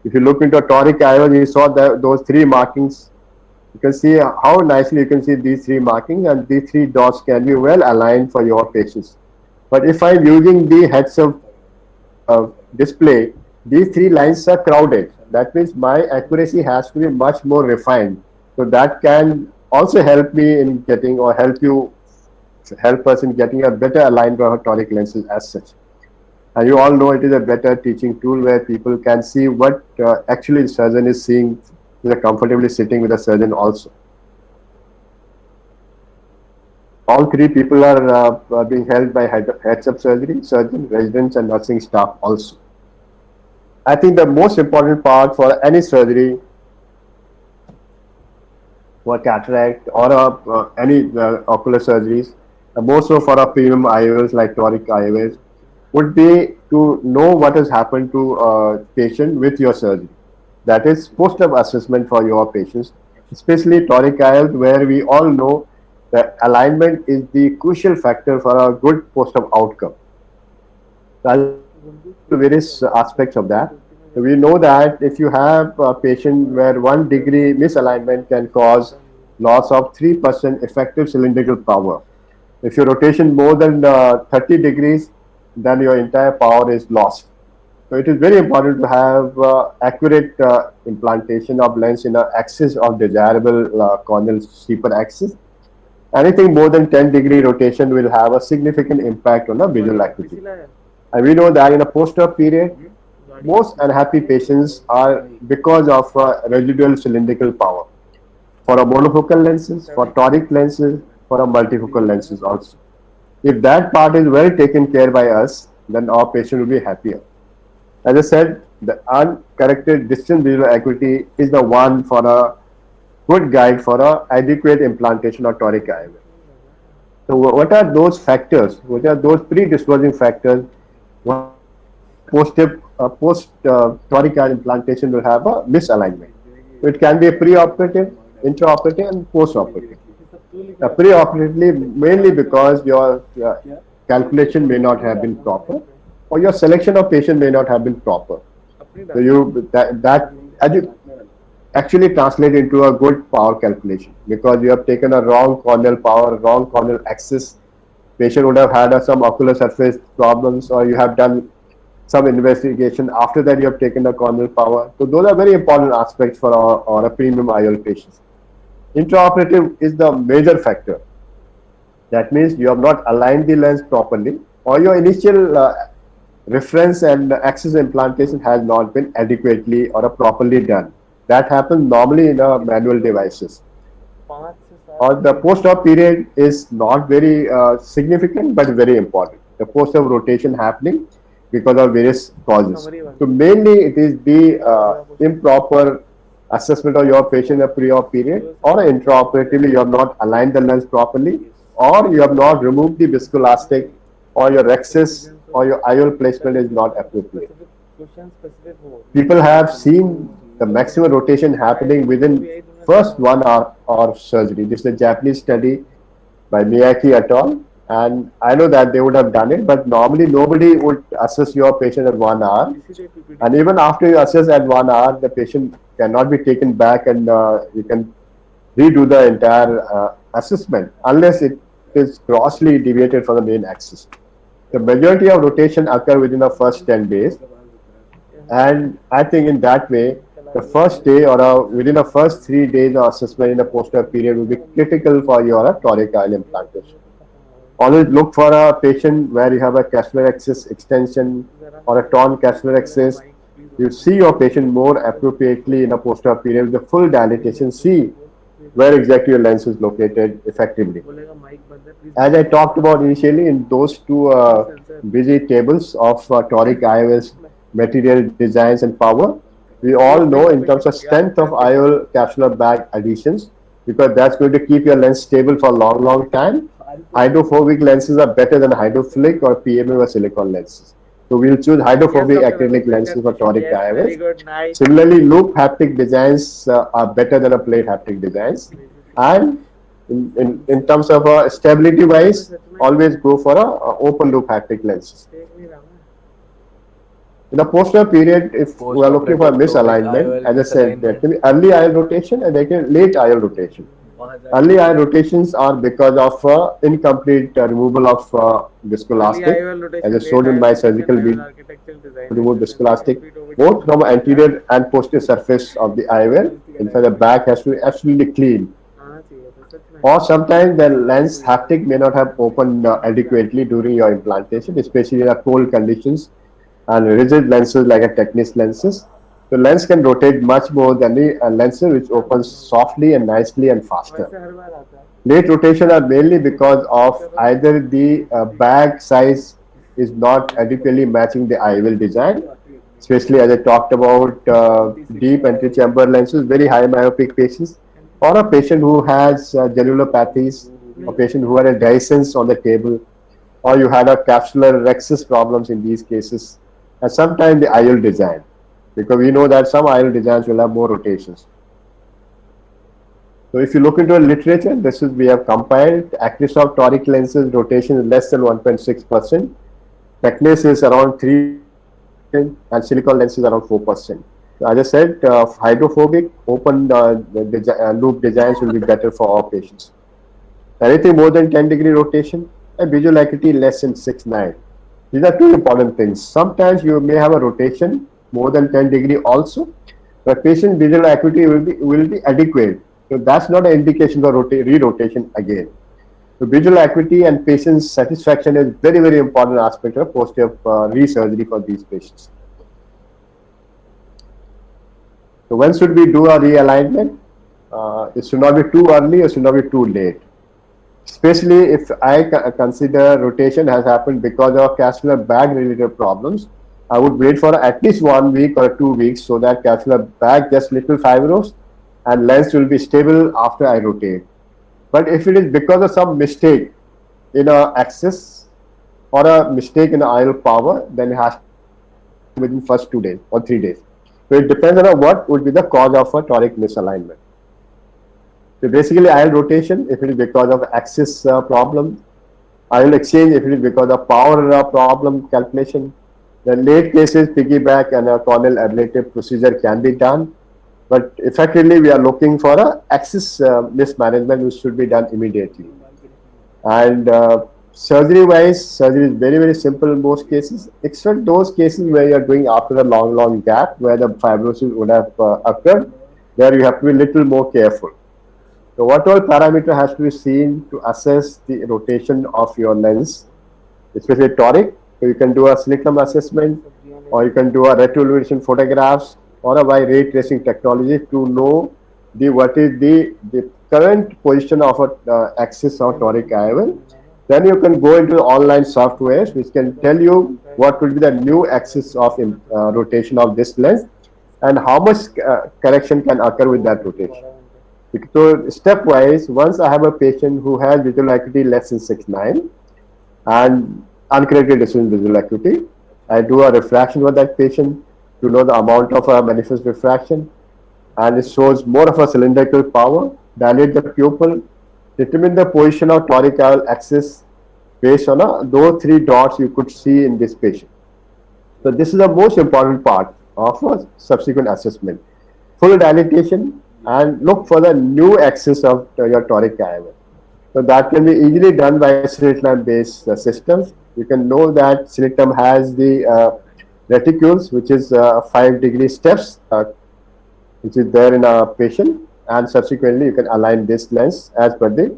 If you look into a toric IOL, you saw those 3 markings. You can see how nicely you can see these 3 markings, and these 3 dots can be well aligned for your patients. But if I'm using the heads-up display, these three lines are crowded. That means my accuracy has to be much more refined. So that can also help me in getting, or help us in getting a better aligned toric lenses as such. And you all know it is a better teaching tool where people can see what actually the surgeon is seeing. They are comfortably sitting with the surgeon also. All three people are being held by heads-up surgery, surgeon, residents, and nursing staff also. I think the most important part for any surgery, for cataract or any ocular surgeries, more so for a premium IOLs like toric IOLs, would be to know what has happened to a patient with your surgery. That is post-op assessment for your patients, especially toric IOLs, where we all know that alignment is the crucial factor for a good post-op outcome. So I'll various aspects of that. So we know that if you have a patient where 1 degree misalignment can cause loss of 3% effective cylindrical power. If your rotation more than 30 degrees, then your entire power is lost. So it is very important to have accurate implantation of lens in an axis of desirable corneal steeper axis. Anything more than 10-degree rotation will have a significant impact on the visual acuity. And we know that in a post-op period, most unhappy patients are because of residual cylindrical power. For a monofocal lenses, for toric lenses, for a multifocal lenses also. If that part is well taken care by us, then our patient will be happier. As I said, the uncorrected distance visual acuity is the one for a good guide for a adequate implantation of toric IOL. So what are those factors? What are those predisposing factors? Post toric IOL implantation will have a misalignment. So it can be a preoperative, intraoperative, and postoperative. Preoperatively, mainly because your calculation may not have been proper, or your selection of patient may not have been proper. So that actually translate into a good power calculation, because you have taken a wrong corneal power, wrong corneal axis. Patient would have had some ocular surface problems, or you have done some investigation. After that, you have taken the corneal power. So those are very important aspects for our premium IOL patients. Intraoperative is the major factor. That means you have not aligned the lens properly, or your initial reference and axis implantation has not been adequately or properly done. That happens normally in manual devices. Or the post-op period is not very significant, but very important. The post-op rotation happening because of various causes. So mainly it is the improper assessment of your patient in the pre-op period, or intraoperatively you have not aligned the lens properly, or you have not removed the viscoelastic, or your axis or your IOL placement is not appropriate. People have seen the maximum rotation happening within first 1 hour of surgery. This is a Japanese study by Miyake et al. And I know that they would have done it, but normally nobody would assess your patient at 1 hour. And even after you assess at 1 hour, the patient cannot be taken back, and you can redo the entire assessment unless it is grossly deviated from the main axis. The majority of rotation occur within the first 10 days. And I think in that way, the first day or within the first 3 days of assessment in the post-op period will be critical for your toric IOL implantation. Always look for a patient where you have a capsular axis extension or a torn capsular axis. You see your patient more appropriately in a post-op period with the full dilatation. See where exactly your lens is located effectively. As I talked about initially, in those two busy tables of toric IOLs, material, designs, and power, we all know in terms of strength of IOL capsular bag adhesions, because that's going to keep your lens stable for a long time. Hydrophobic lenses are better than hydrophilic or PMA or silicone lenses. So we'll choose hydrophobic acrylic lenses for toric IOLs. Similarly, loop haptic designs are better than a plate haptic designs. And in terms of stability wise, always go for a open loop haptic lenses. In the post-op period, if we are looking for misalignment, as I said, there can be early IOL rotation and there can be late IOL rotation. Early eye rotations are because of incomplete removal of viscoelastic. As I showed in my surgical video, remove viscoelastic both from anterior and posterior surface of the eyewear. In fact, the back has to be absolutely clean. Or sometimes the lens haptic may not have opened adequately during your implantation, especially in cold conditions and rigid lenses like a Tecnis lenses. The lens can rotate much more than the lenses which opens softly and nicely and faster. Late rotation are mainly because of either the bag size is not adequately matching the IOL design, especially as I talked about deep antechamber lenses, very high myopic patients, or a patient who has granulopathies, a patient who had a dehiscence on the table, or you had a capsular rhexis problems in these cases, and sometimes the IOL design, because we know that some IOL designs will have more rotations. So if you look into a literature, this is we have compiled Acrysoft toric lenses rotation is less than 1.6%, Tecnis is around 3%, and silicone lens is around 4%. So as I said, hydrophobic open loop designs will be better for all patients. Anything more than 10-degree rotation and visual acuity less than 6/9. These are two important things. Sometimes you may have a rotation more than 10-degree also, but patient visual acuity will be adequate. So that's not an indication for re-rotation again. So visual acuity and patient satisfaction is very, very important aspect of post-op re-surgery for these patients. So when should we do a realignment? It should not be too early, it should not be too late. Especially if I consider rotation has happened because of capsular bag related problems, I would wait for at least 1 week or 2 weeks so that capsular bag just little fibrous and lens will be stable after I rotate. But if it is because of some mistake in a axis or a mistake in the IOL power, then it has to be within first 2 days or 3 days. So it depends on what would be the cause of a toric misalignment. So basically IOL rotation, if it is because of axis problem, IOL exchange if it is because of power problem calculation, the late cases piggyback and a corneal ablative procedure can be done. But effectively, we are looking for a axis mismanagement which should be done immediately. And surgery-wise, surgery is very, very simple in most cases, except those cases where you are doing after a long, long gap where the fibrosis would have occurred, where you have to be a little more careful. So what all parameter has to be seen to assess the rotation of your lens, especially toric. So you can do a silicon assessment, or you can do a retroillumination photographs, or a by ray tracing technology to know what is the current position of a axis of toric IOL. Then you can go into the online softwares which can tell you what will be the new axis of rotation of this lens and how much correction can occur with that rotation. So stepwise, once I have a patient who has visual acuity less than 6/9 and uncorrected distance visual acuity, I do a refraction for that patient to know the amount of manifest refraction, and it shows more of a cylindrical power, dilate the pupil, determine the position of toric IOL axis based on those 3 dots you could see in this patient. So this is the most important part of a subsequent assessment. Full dilatation and look for the new axis of your toric IOL. So that can be easily done by slit lamp based systems. You can know that slit lamp has the reticules, which is 5-degree steps, which is there in a patient, and subsequently you can align this lens as per the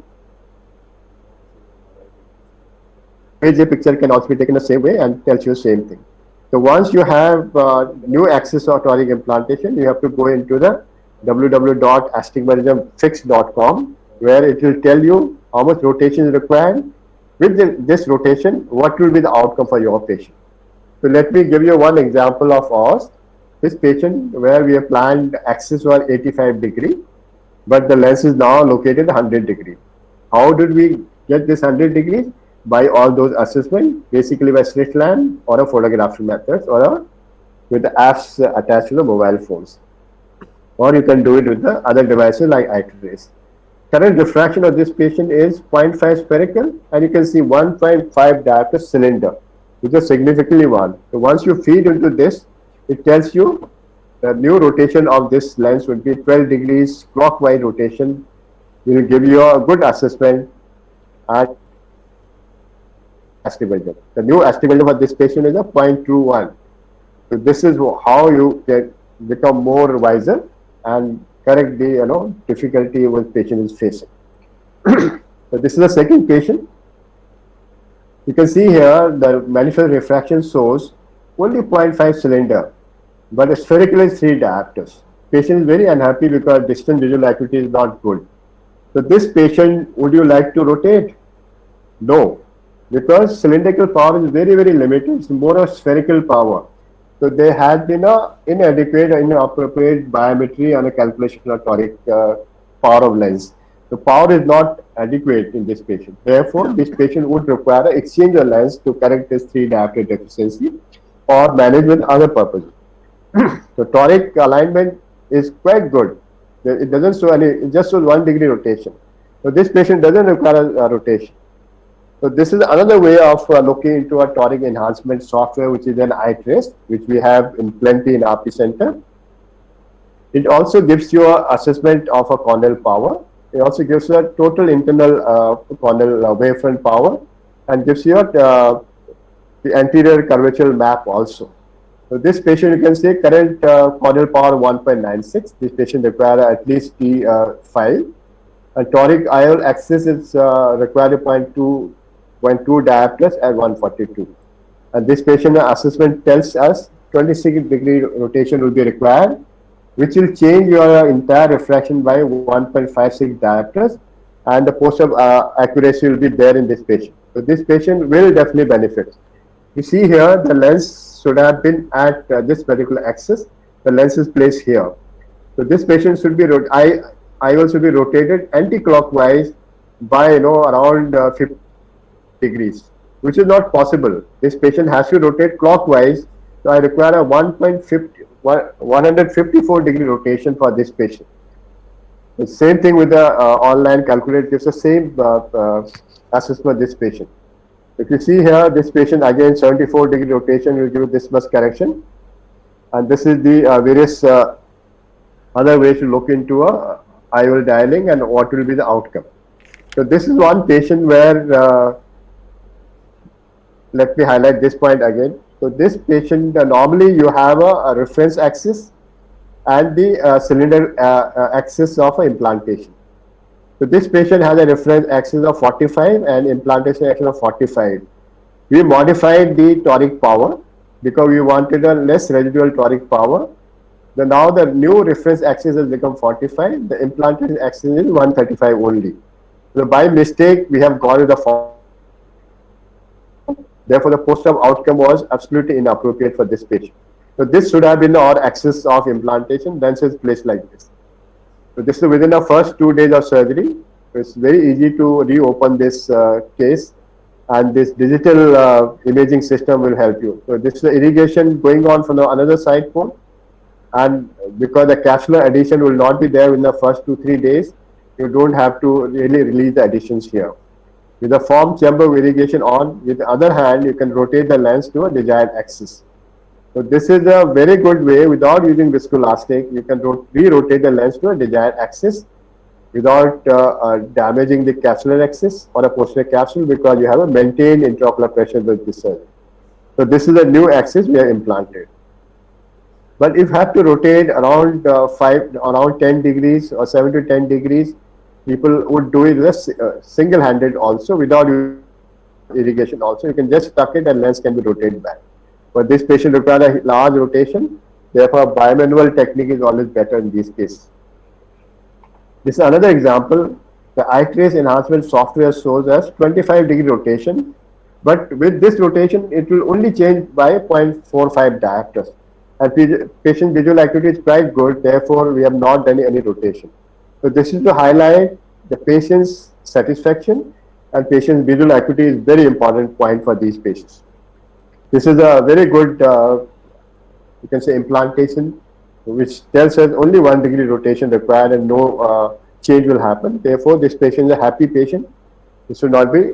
AJ picture can also be taken the same way and tells you the same thing. So once you have new axis of toric implantation, you have to go into the www.astigmatismfix.com, where it will tell you how much rotation is required. With this rotation, what will be the outcome for your patient. So let me give you one example of ours. This patient where we have planned axis was 85-degree, but the lens is now located 100-degree. How did we get this 100 degrees? By all those assessments, basically by slit lamp or a photographic methods or with the apps attached to the mobile phones. Or you can do it with the other devices like eye trace. Current diffraction of this patient is 0.5 spherical, and you can see 1.5 diopter cylinder, which is significantly one. So once you feed into this, it tells you the new rotation of this lens would be 12 degrees clockwise rotation will give you a good assessment and estimate. The new estimate for this patient is a 0.21. So this is how you can become more wiser and correct the difficulty which patient is facing. So this is the second patient. You can see here the manifest refraction shows only 0.5 cylinder, but spherically 3 diopters. Patient is very unhappy because distant visual acuity is not good. So this patient, would you like to rotate? No, because cylindrical power is very, very limited. It's more of spherical power. So there has been a inadequate, inappropriate biometry and a calculation of toric power of lens. The power is not adequate in this patient. Therefore, this patient would require an exchange of lens to correct this 3 diopter deficiency or manage with other purposes. So toric alignment is quite good. It doesn't show any, it just shows 1 degree rotation. So this patient doesn't require a rotation. So this is another way of looking into a toric enhancement software, which is an iTrace, which we have in plenty in RP Center. It also gives you an assessment of a corneal power. It also gives you a total internal corneal wavefront power and gives you the anterior curvature map also. So this patient, you can say current corneal power 1.96. This patient requires at least T5. And toric IOL axis is required 0.2 diopters at 142. And this patient assessment tells us 26 degree rotation will be required, which will change your entire refraction by 1.56 diopters, and the post-op accuracy will be there in this patient. So this patient will definitely benefit. You see here, the lens should have been at this particular axis. The lens is placed here. So this patient should be, IOL should be rotated anti-clockwise by around 50 degrees, which is not possible. This patient has to rotate clockwise, so I require a 154 degree rotation for this patient. The same thing with the online calculator gives the same assessment this patient. If you see here, this patient again 74 degree rotation will give this much correction, and this is the various other ways to look into a IOL dialing and what will be the outcome. So this is one patient where let me highlight this point again. So this patient, normally you have a reference axis and the cylinder axis of implantation. So this patient has a reference axis of 45 and implantation axis of 45. We modified the toric power because we wanted a less residual toric power. Now the new reference axis has become 45. The implantation axis is 135 only. So by mistake, we have gone to the 40. Therefore, the post-op outcome was absolutely inappropriate for this patient. So this should have been our axis of implantation. Lens is placed like this. So this is within the first 2 days of surgery. It's very easy to reopen this case, and this digital imaging system will help you. So this is the irrigation going on from another side port, and because the capsular adhesion will not be there in the first 2-3 days, you don't have to really release the adhesions here. With the form chamber irrigation on, with the other hand, you can rotate the lens to a desired axis. So this is a very good way. Without using viscoelastic, you can re-rotate the lens to a desired axis without damaging the capsular axis or a posterior capsule, because you have a maintained intraocular pressure with this surgery. So this is a new axis we have implanted. But if you have to rotate around 10 degrees or 7 to 10 degrees, people would do it single-handed also, without irrigation also. You can just tuck it and lens can be rotated back. But this patient requires a large rotation. Therefore, bimanual technique is always better in these cases. This is another example. The iTrace enhancement software shows us 25 degree rotation. But with this rotation, it will only change by 0.45 diopters. And patient visual acuity is quite good. Therefore, we have not done any rotation. So this is to highlight the patient's satisfaction, and patient's visual acuity is very important point for these patients. This is a very good, you can say, implantation, which tells us only 1 degree rotation required and no change will happen. Therefore, this patient is a happy patient. It should not be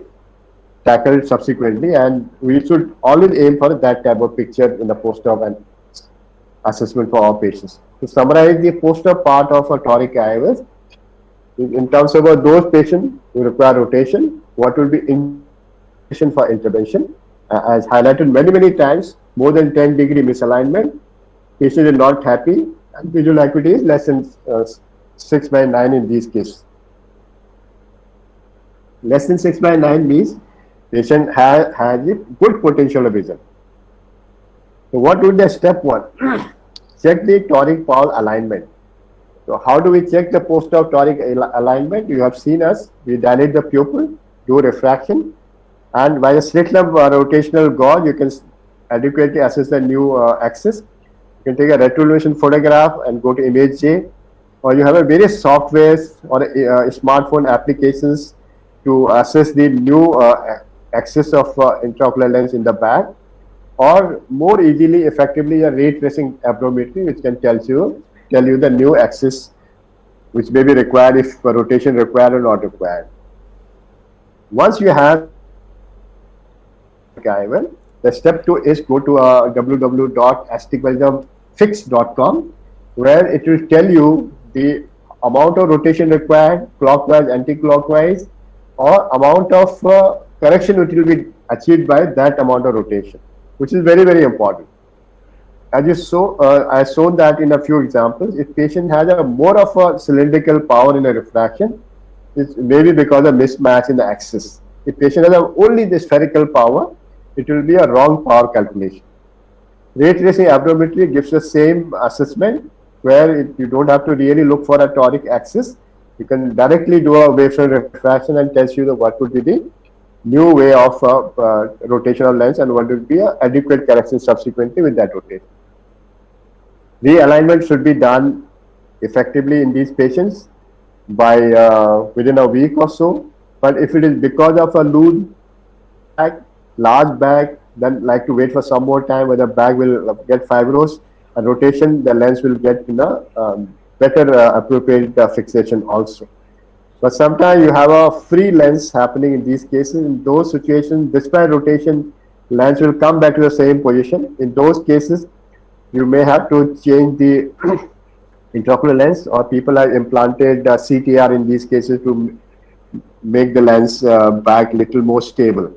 tackled subsequently, and we should always aim for that type of picture in the post-op and assessment for our patients. To summarize the post-op part of a toric IOS, In terms of those patients who require rotation, what will be indication for intervention? As highlighted many times, more than 10-degree misalignment, patient is not happy, and visual acuity is less than 6/9 in these cases. Less than 6/9 means patient has a good potential of vision. So what would be step one? Check the toric Paul alignment. So how do we check the post-op toric alignment? You have seen us. We dilate the pupil, do refraction, and by the slit lamp rotational gauge, you can adequately assess the new axis. You can take a retroillumination photograph and go to image J, or you have a various softwares or smartphone applications to assess the new axis of intraocular lens in the back, or more easily, effectively, a ray tracing abrometry, which can tell you the new axis, which may be required if rotation required or not required. Once you have IOL, the step 2 is go to www.astigmatismfix.com, where it will tell you the amount of rotation required, clockwise, anti-clockwise, or amount of correction which will be achieved by that amount of rotation, which is very important. As you saw, I showed that in a few examples. If patient has a more of a cylindrical power in a refraction, it's maybe because of mismatch in the axis. If patient has only the spherical power, it will be a wrong power calculation. Ray tracing abrometry gives the same assessment, where you don't have to really look for a toric axis. You can directly do a wavefront refraction and tells you what would be the new way of rotational lens and what would be an adequate correction subsequently with that rotation. Realignment should be done effectively in these patients by within a week or so. But if it is because of a loose bag, large bag, then like to wait for some more time where the bag will get fibrous and rotation, the lens will get in a better appropriate fixation also. But sometimes you have a free lens happening in these cases. In those situations, despite rotation, lens will come back to the same position. In those cases, you may have to change the intraocular lens, or people have implanted CTR in these cases to make the lens back little more stable.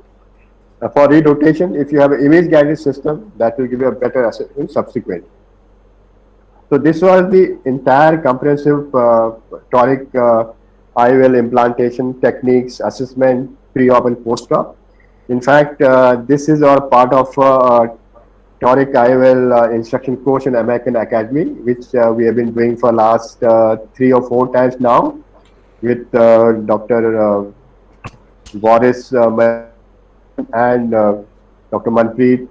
For re-rotation, if you have an image guided system, that will give you a better assessment subsequent. So this was the entire comprehensive toric IOL implantation techniques, assessment, pre-op and post-op. In fact, this is our part of toric IOL instruction course in American Academy, which we have been doing for last 3 or 4 times now with Dr. Boris and Dr. Manpreet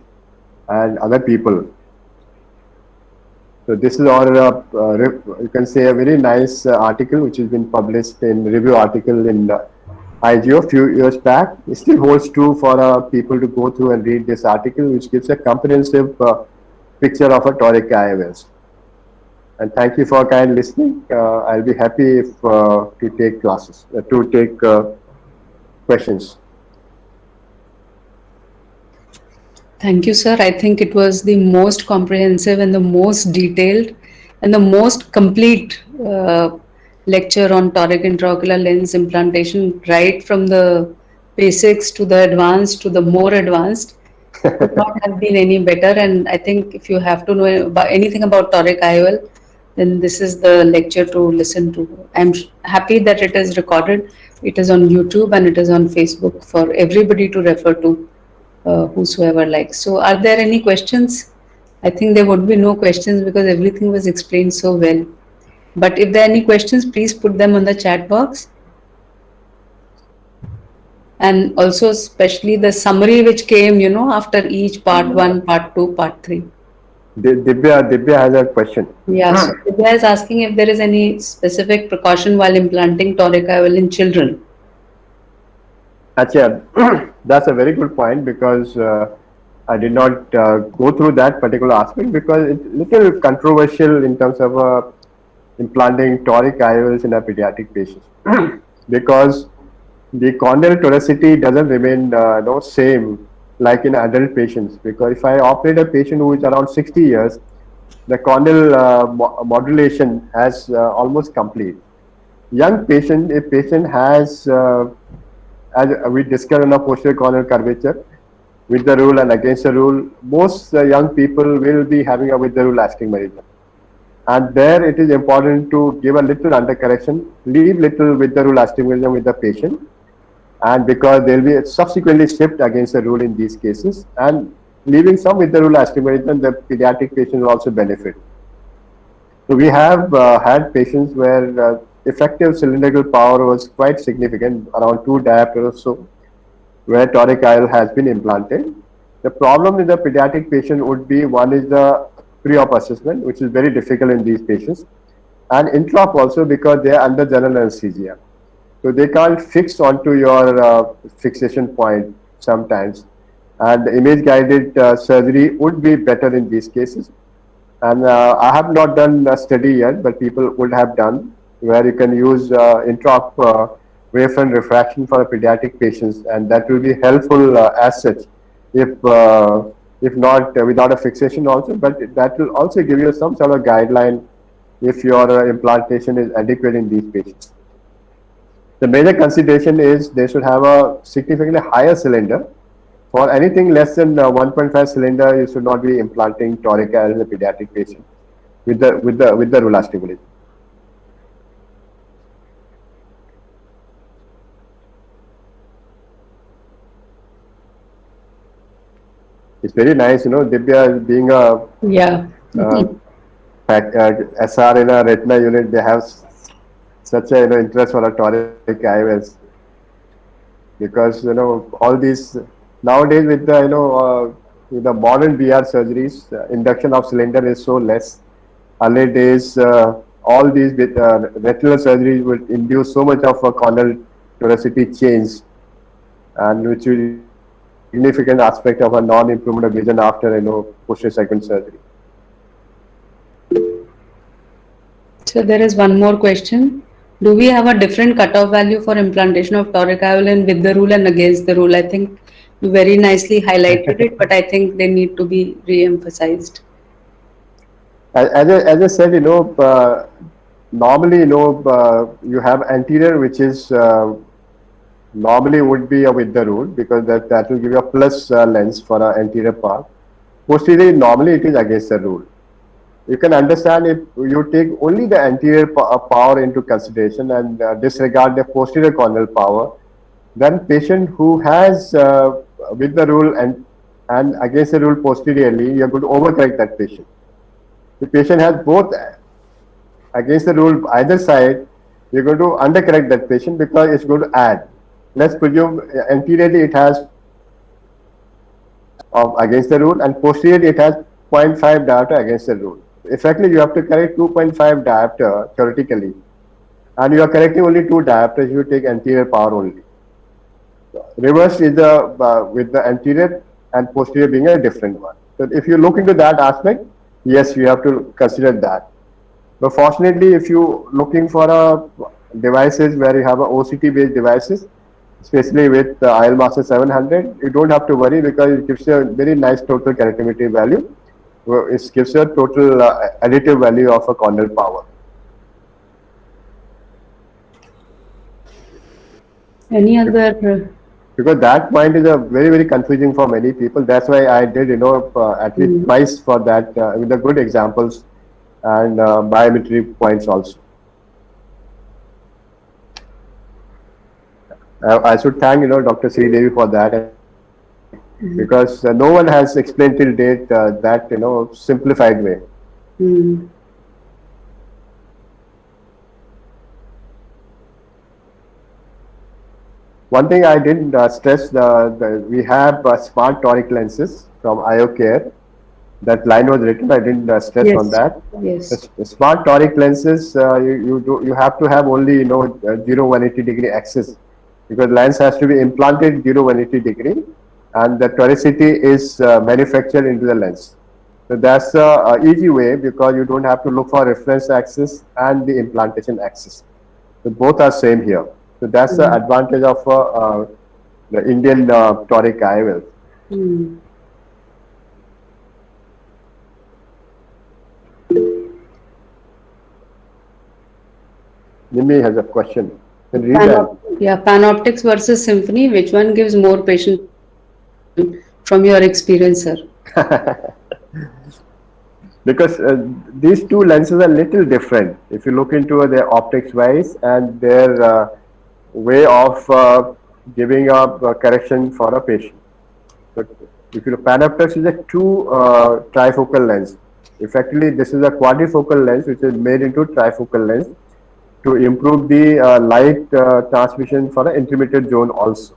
and other people. So this is our, you can say, a very nice article which has been published in review article in IGO a few years back. It still holds true for people to go through and read this article, which gives a comprehensive picture of a toric IOLs. And thank you for kind listening. I'll be happy if, to take classes, to take questions. Thank you, sir. I think it was the most comprehensive and the most detailed and the most complete lecture on toric intraocular lens implantation, right from the basics to the advanced to the more advanced. Could not have been any better. And I think if you have to know about anything about toric IOL, then this is the lecture to listen to. I'm happy that it is recorded. It is on YouTube and it is on Facebook for everybody to refer to. Whosoever likes. So are there any questions? I think there would be no questions because everything was explained so well. But if there are any questions, please put them on the chat box. And also especially the summary which came, after each part 1, part 2, part 3. Divya has a question. Yeah, so Divya is asking if there is any specific precaution while implanting toric IOL in children. Achha, that's a very good point, because I did not go through that particular aspect because it's a little controversial in terms of implanting toric IOLs in a pediatric patients because the corneal toricity doesn't remain same like in adult patients. Because if I operate a patient who is around 60 years, the corneal modulation has almost complete. young patient, if patient has, as we discussed on a posterior corner curvature, with the rule and against the rule, most young people will be having a with the rule astigmatism. And there it is important to give a little undercorrection, leave little with the rule astigmatism with the patient, and because they'll be subsequently shift against the rule in these cases, and leaving some with the rule astigmatism, the pediatric patient will also benefit. So we have had patients where effective cylindrical power was quite significant, around 2 diopters or so, where toric IOL has been implanted. The problem with the pediatric patient would be, one is the pre-op assessment, which is very difficult in these patients, and intra-op also, because they are under general anesthesia. So they can't fix onto your fixation point sometimes. And image guided surgery would be better in these cases. And I have not done a study yet, but people would have done, where you can use intra-op wavefront refraction for pediatric patients, and that will be helpful as such. If not without a fixation also, but that will also give you some sort of guideline if your implantation is adequate in these patients. The major consideration is they should have a significantly higher cylinder. For anything less than 1.5 cylinder, you should not be implanting toric IOL in a pediatric patient with the rule astigmatism. It's very nice, Divya being a Yeah. uh, SR in a retina unit, they have such a interest for a toric IOLs, because all these nowadays with the with the modern BR surgeries, induction of cylinder is so less. Early days, all these retinal surgeries would induce so much of a corneal toricity change, and which will significant aspect of a non-improvement of vision after posterior segment surgery. So there is one more question. Do we have a different cutoff value for implantation of toric IOL in with the rule and against the rule? I think you very nicely highlighted it, but I think they need to be re-emphasized. As I said, normally, you have anterior, which is normally would be with the rule, because that will give you a plus lens for an anterior part. Posterior, normally it is against the rule. You can understand if you take only the anterior power into consideration and disregard the posterior corneal power, then patient who has with the rule and against the rule posteriorly, you are going to overcorrect that patient. The patient has both against the rule either side, you're going to undercorrect that patient because it's going to add. Let's presume anteriorly it has of against the rule, and posteriorly it has 0.5 diopter against the rule. Effectively, you have to correct 2.5 diopter theoretically, and you are correcting only 2 diopters. You take anterior power only. Reverse is the with the anterior and posterior being a different one. So if you look into that aspect, yes, you have to consider that. But fortunately, if you looking for a devices where you have a OCT based devices, especially with the IL Master 700, you don't have to worry, because it gives you a very nice total connectivity value. It gives you a total additive value of a corneal power. Any other? Because that point is a very confusing for many people. That's why I did at least twice for that with the good examples and biometry points also. I should thank Dr. Sri Devi for that, because no one has explained till date that simplified way. Mm. One thing I didn't stress, we have smart toric lenses from IOCare. That line was written. I didn't stress Yes. on that. Yes. The smart toric lenses, you have to have only 0 180 degree axis, because lens has to be implanted 0 180 degree, and the toricity is manufactured into the lens. So that's a easy way, because you don't have to look for reference axis and the implantation axis. So both are same here. So that's the advantage of the Indian toric IOL. Mm. Nimi has a question. Can read that. Panoptics versus Symphony, which one gives more patient from your experience, sir? Because these two lenses are little different if you look into their optics wise and their way of giving up correction for a patient. But if you Panoptix is a two trifocal lens. Effectively, this is a quadrifocal lens which is made into trifocal lens to improve the light transmission for the intermediate zone also.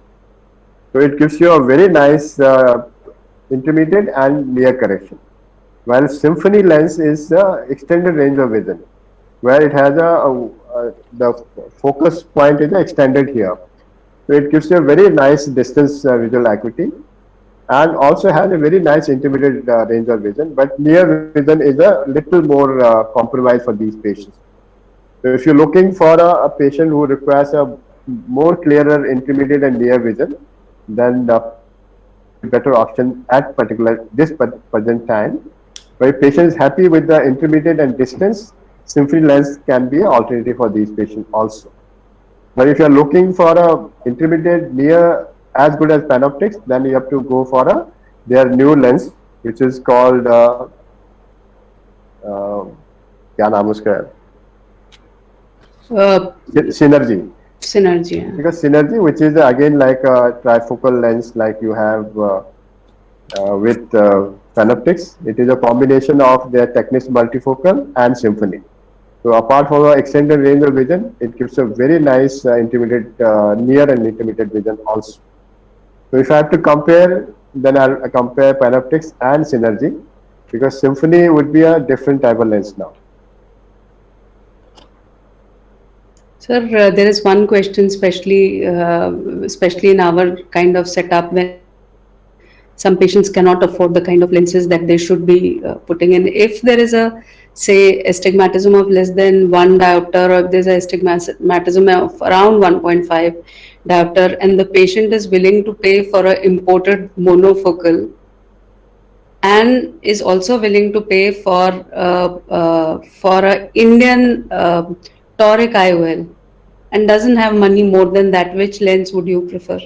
So it gives you a very nice intermediate and near correction. While Symphony lens is extended range of vision, where it has the focus point is extended here. So it gives you a very nice distance visual acuity and also has a very nice intermediate range of vision, but near vision is a little more compromised for these patients. So if you're looking for a patient who requires a more clearer intermediate and near vision, then the better option at this present time. But if patient is happy with the intermediate and distance, Symphony lens can be an alternative for these patients also. But if you are looking for a intermediate near as good as Panoptix, then you have to go for their new lens, which is called क्या नाम उसका Synergy. Synergy. Yeah. Because Synergy, which is again like a trifocal lens, like you have with Panoptix, it is a combination of their Technis multifocal and Symphony. So apart from the extended range of vision, it gives a very nice intermediate, near and intermediate vision also. So if I have to compare, then I'll compare Panoptix and Synergy, because Symphony would be a different type of lens now. Sir, there is one question, especially in our kind of setup, when some patients cannot afford the kind of lenses that they should be putting in. If there is a, say, astigmatism of less than 1 diopter, or if there's a astigmatism of around 1.5 diopter, and the patient is willing to pay for an imported monofocal, and is also willing to pay for an Indian toric IOL, and doesn't have money more than that, which lens would you prefer?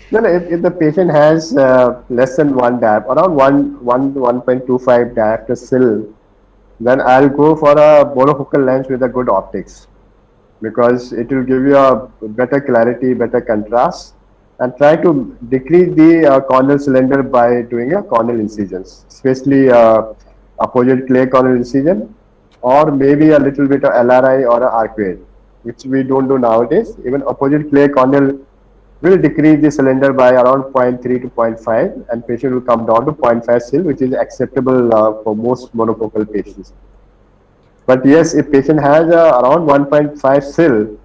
No, if the patient has less than 1 diopter, around 1.25 diopter still, then I'll go for a monofocal lens with a good optics, because it will give you a better clarity, better contrast, and try to decrease the corneal cylinder by doing a corneal incisions, especially opposite clay corneal incision, or maybe a little bit of LRI or a arcuate, which we don't do nowadays. Even opposite clay corneal will decrease the cylinder by around 0.3 to 0.5, and patient will come down to 0.5 still, which is acceptable for most monofocal patients. But yes, if patient has around 1.5 still,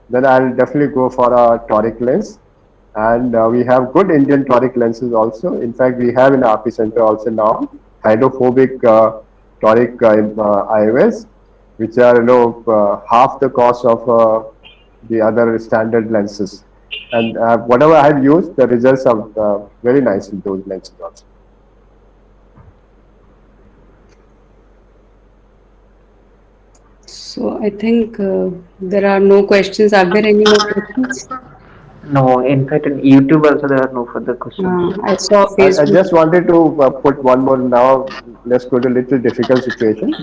then I'll definitely go for a toric lens. And we have good Indian toric lenses also. In fact, we have in RP Center also now hydrophobic toric IOLs, which are half the cost of the other standard lenses. And whatever I have used, the results are very nice in those lenses also. So I think there are no questions. Are there any more questions? No, in fact, in YouTube also there are no further questions. I saw Facebook. I just wanted to put one more now. Let's go to a little difficult situation,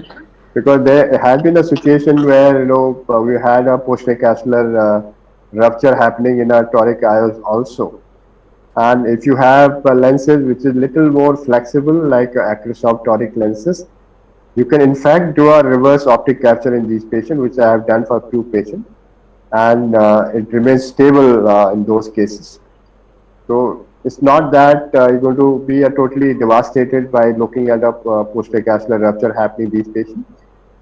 because there has been a situation where we had a postcapsular rupture happening in our toric IOLs also. And if you have lenses which is little more flexible, like Acrosoft toric lenses, you can in fact do a reverse optic capture in these patients, which I have done for a few patients, and it remains stable in those cases. So it's not that you're going to be totally devastated by looking at a postcapsular rupture happening in these patients.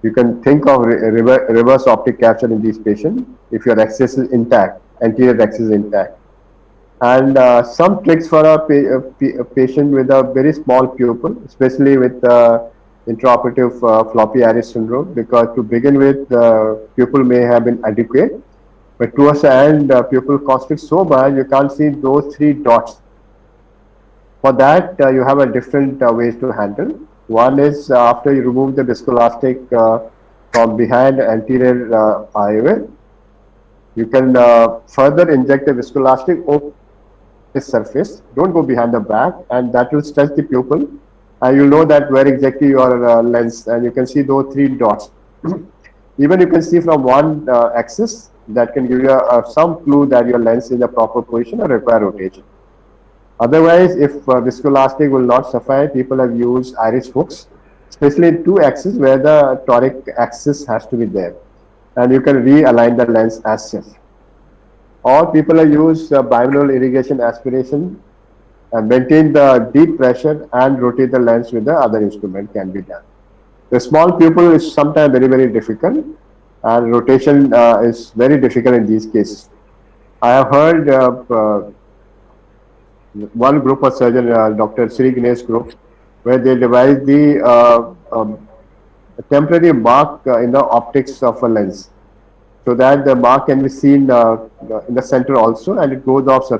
You can think of reverse optic capture in these patients if your axis is intact, anterior axis is intact. And some tricks for a patient with a very small pupil, especially with intraoperative floppy iris syndrome, because to begin with, pupil may have been adequate, but towards the end, pupil constricts so bad you can't see those 3 dots. For that, you have a different ways to handle. One is after you remove the viscoelastic from behind anterior IOL. You can further inject a viscoelastic over the surface. Don't go behind the back, and that will stretch the pupil. And you'll know that where exactly your lens, and you can see those three dots. Even you can see from one axis, that can give you some clue that your lens is in the proper position or require rotation. Otherwise, if viscoelastic will not suffice, people have used iris hooks, especially in two axes where the toric axis has to be there. And you can realign the lens as such. Or people have used bimanual irrigation aspiration and maintain the deep pressure and rotate the lens with the other instrument can be done. The small pupil is sometimes very, very difficult, and rotation is very difficult in these cases. I have heard one group of surgeon, Dr. Sri Ganesh group, where they devised the temporary mark in the optics of a lens, so that the mark can be seen in the center also, and it goes off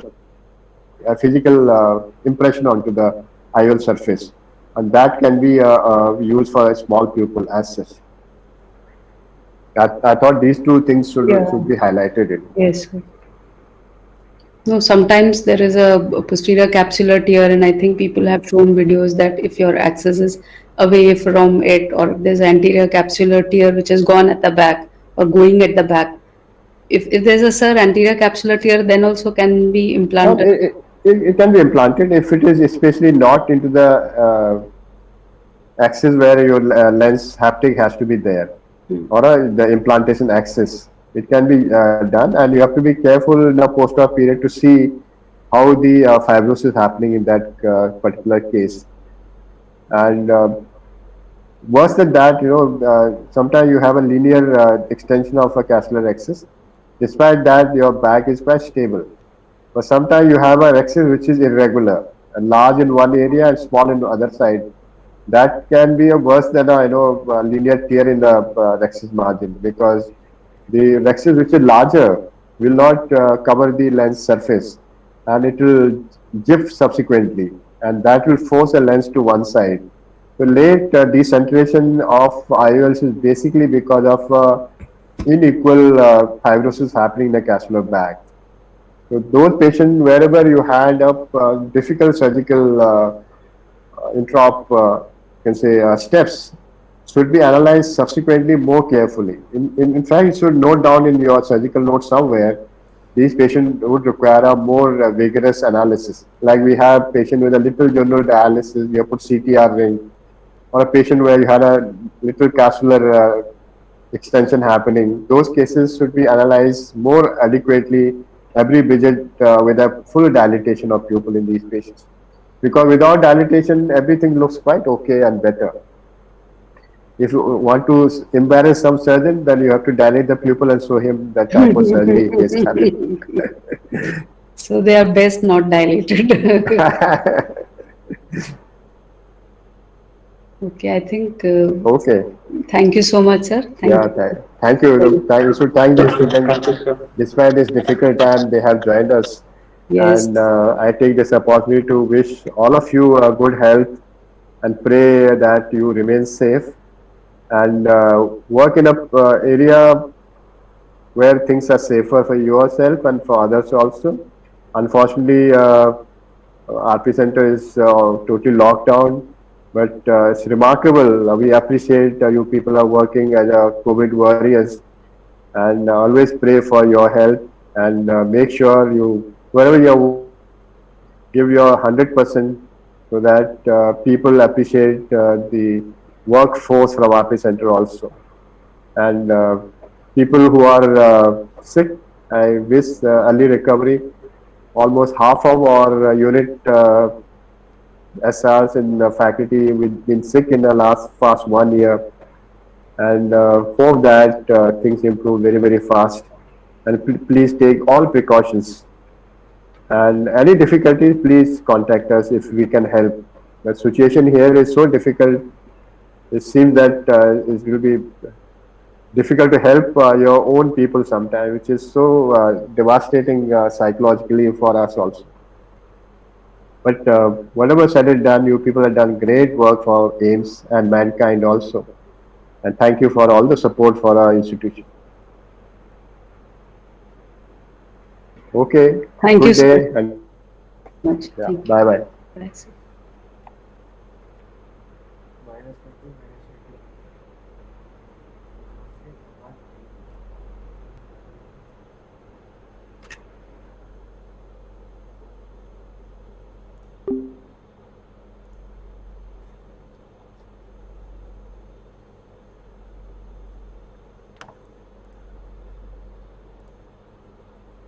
a physical impression onto the IOL surface, and that can be used for a small pupil as such. I thought these two things should be highlighted. Yes, sir. No, sometimes there is a posterior capsular tear, and I think people have shown videos that if your axis is away from it, or there's anterior capsular tear which has gone at the back or going at the back, if there's a anterior capsular tear, then also can be implanted. It can be implanted if it is especially not into the axis where your lens haptic has to be there, or the implantation axis. It can be done, and you have to be careful in the post-op period to see how the fibrosis is happening in that particular case. And worse than that, sometimes you have a linear extension of a capsular axis. Despite that, your back is quite stable. But sometimes you have an axis which is irregular, and large in one area and small in the other side. That can be worse than a linear tear in the axis margin, because the axis which is larger will not cover the lens surface, and it will jiff subsequently, and that will force the lens to one side. So late decentration of IOLs is basically because of unequal fibrosis happening in the capsular bag. So those patients, wherever you had up difficult surgical intra-op, steps, should be analyzed subsequently more carefully. In fact, you should note down in your surgical notes somewhere, these patients would require a more vigorous analysis. Like we have patient with a little general dialysis, you have put CTR ring, or a patient where you had a little capsular extension happening. Those cases should be analyzed more adequately every visit with a full dilatation of pupil in these patients. Because without dilatation, everything looks quite okay and better. If you want to embarrass some surgeon, then you have to dilate the pupil and show him that type of surgery is happening. So they are best not dilated. Okay, I think. Okay. Thank you so much, sir. Thank you. You should thank the students. Despite this difficult time, they have joined us. Yes. And I take this opportunity to wish all of you good health and pray that you remain safe and work in a area where things are safer for yourself and for others also. Unfortunately, RP Center is totally locked down, but it's remarkable. We appreciate you people are working as COVID warriors, and always pray for your health, and make sure you, wherever you are, give your 100% so that people appreciate the workforce from RP Center also. And people who are sick, I wish early recovery. Almost half of our unit SRs and faculty we've been sick in the past 1 year, and hope that things improve very, very fast. And please take all precautions. And any difficulties, please contact us if we can help. The situation here is so difficult. It seems that it will be difficult to help your own people sometimes, which is so devastating psychologically for us also. But whatever said and done, you people have done great work for AIIMS and mankind also. and thank you for all the support for our institution. Okay. Thank you Good so day and much. yeah, Thank you. bye bye. Bye, sir.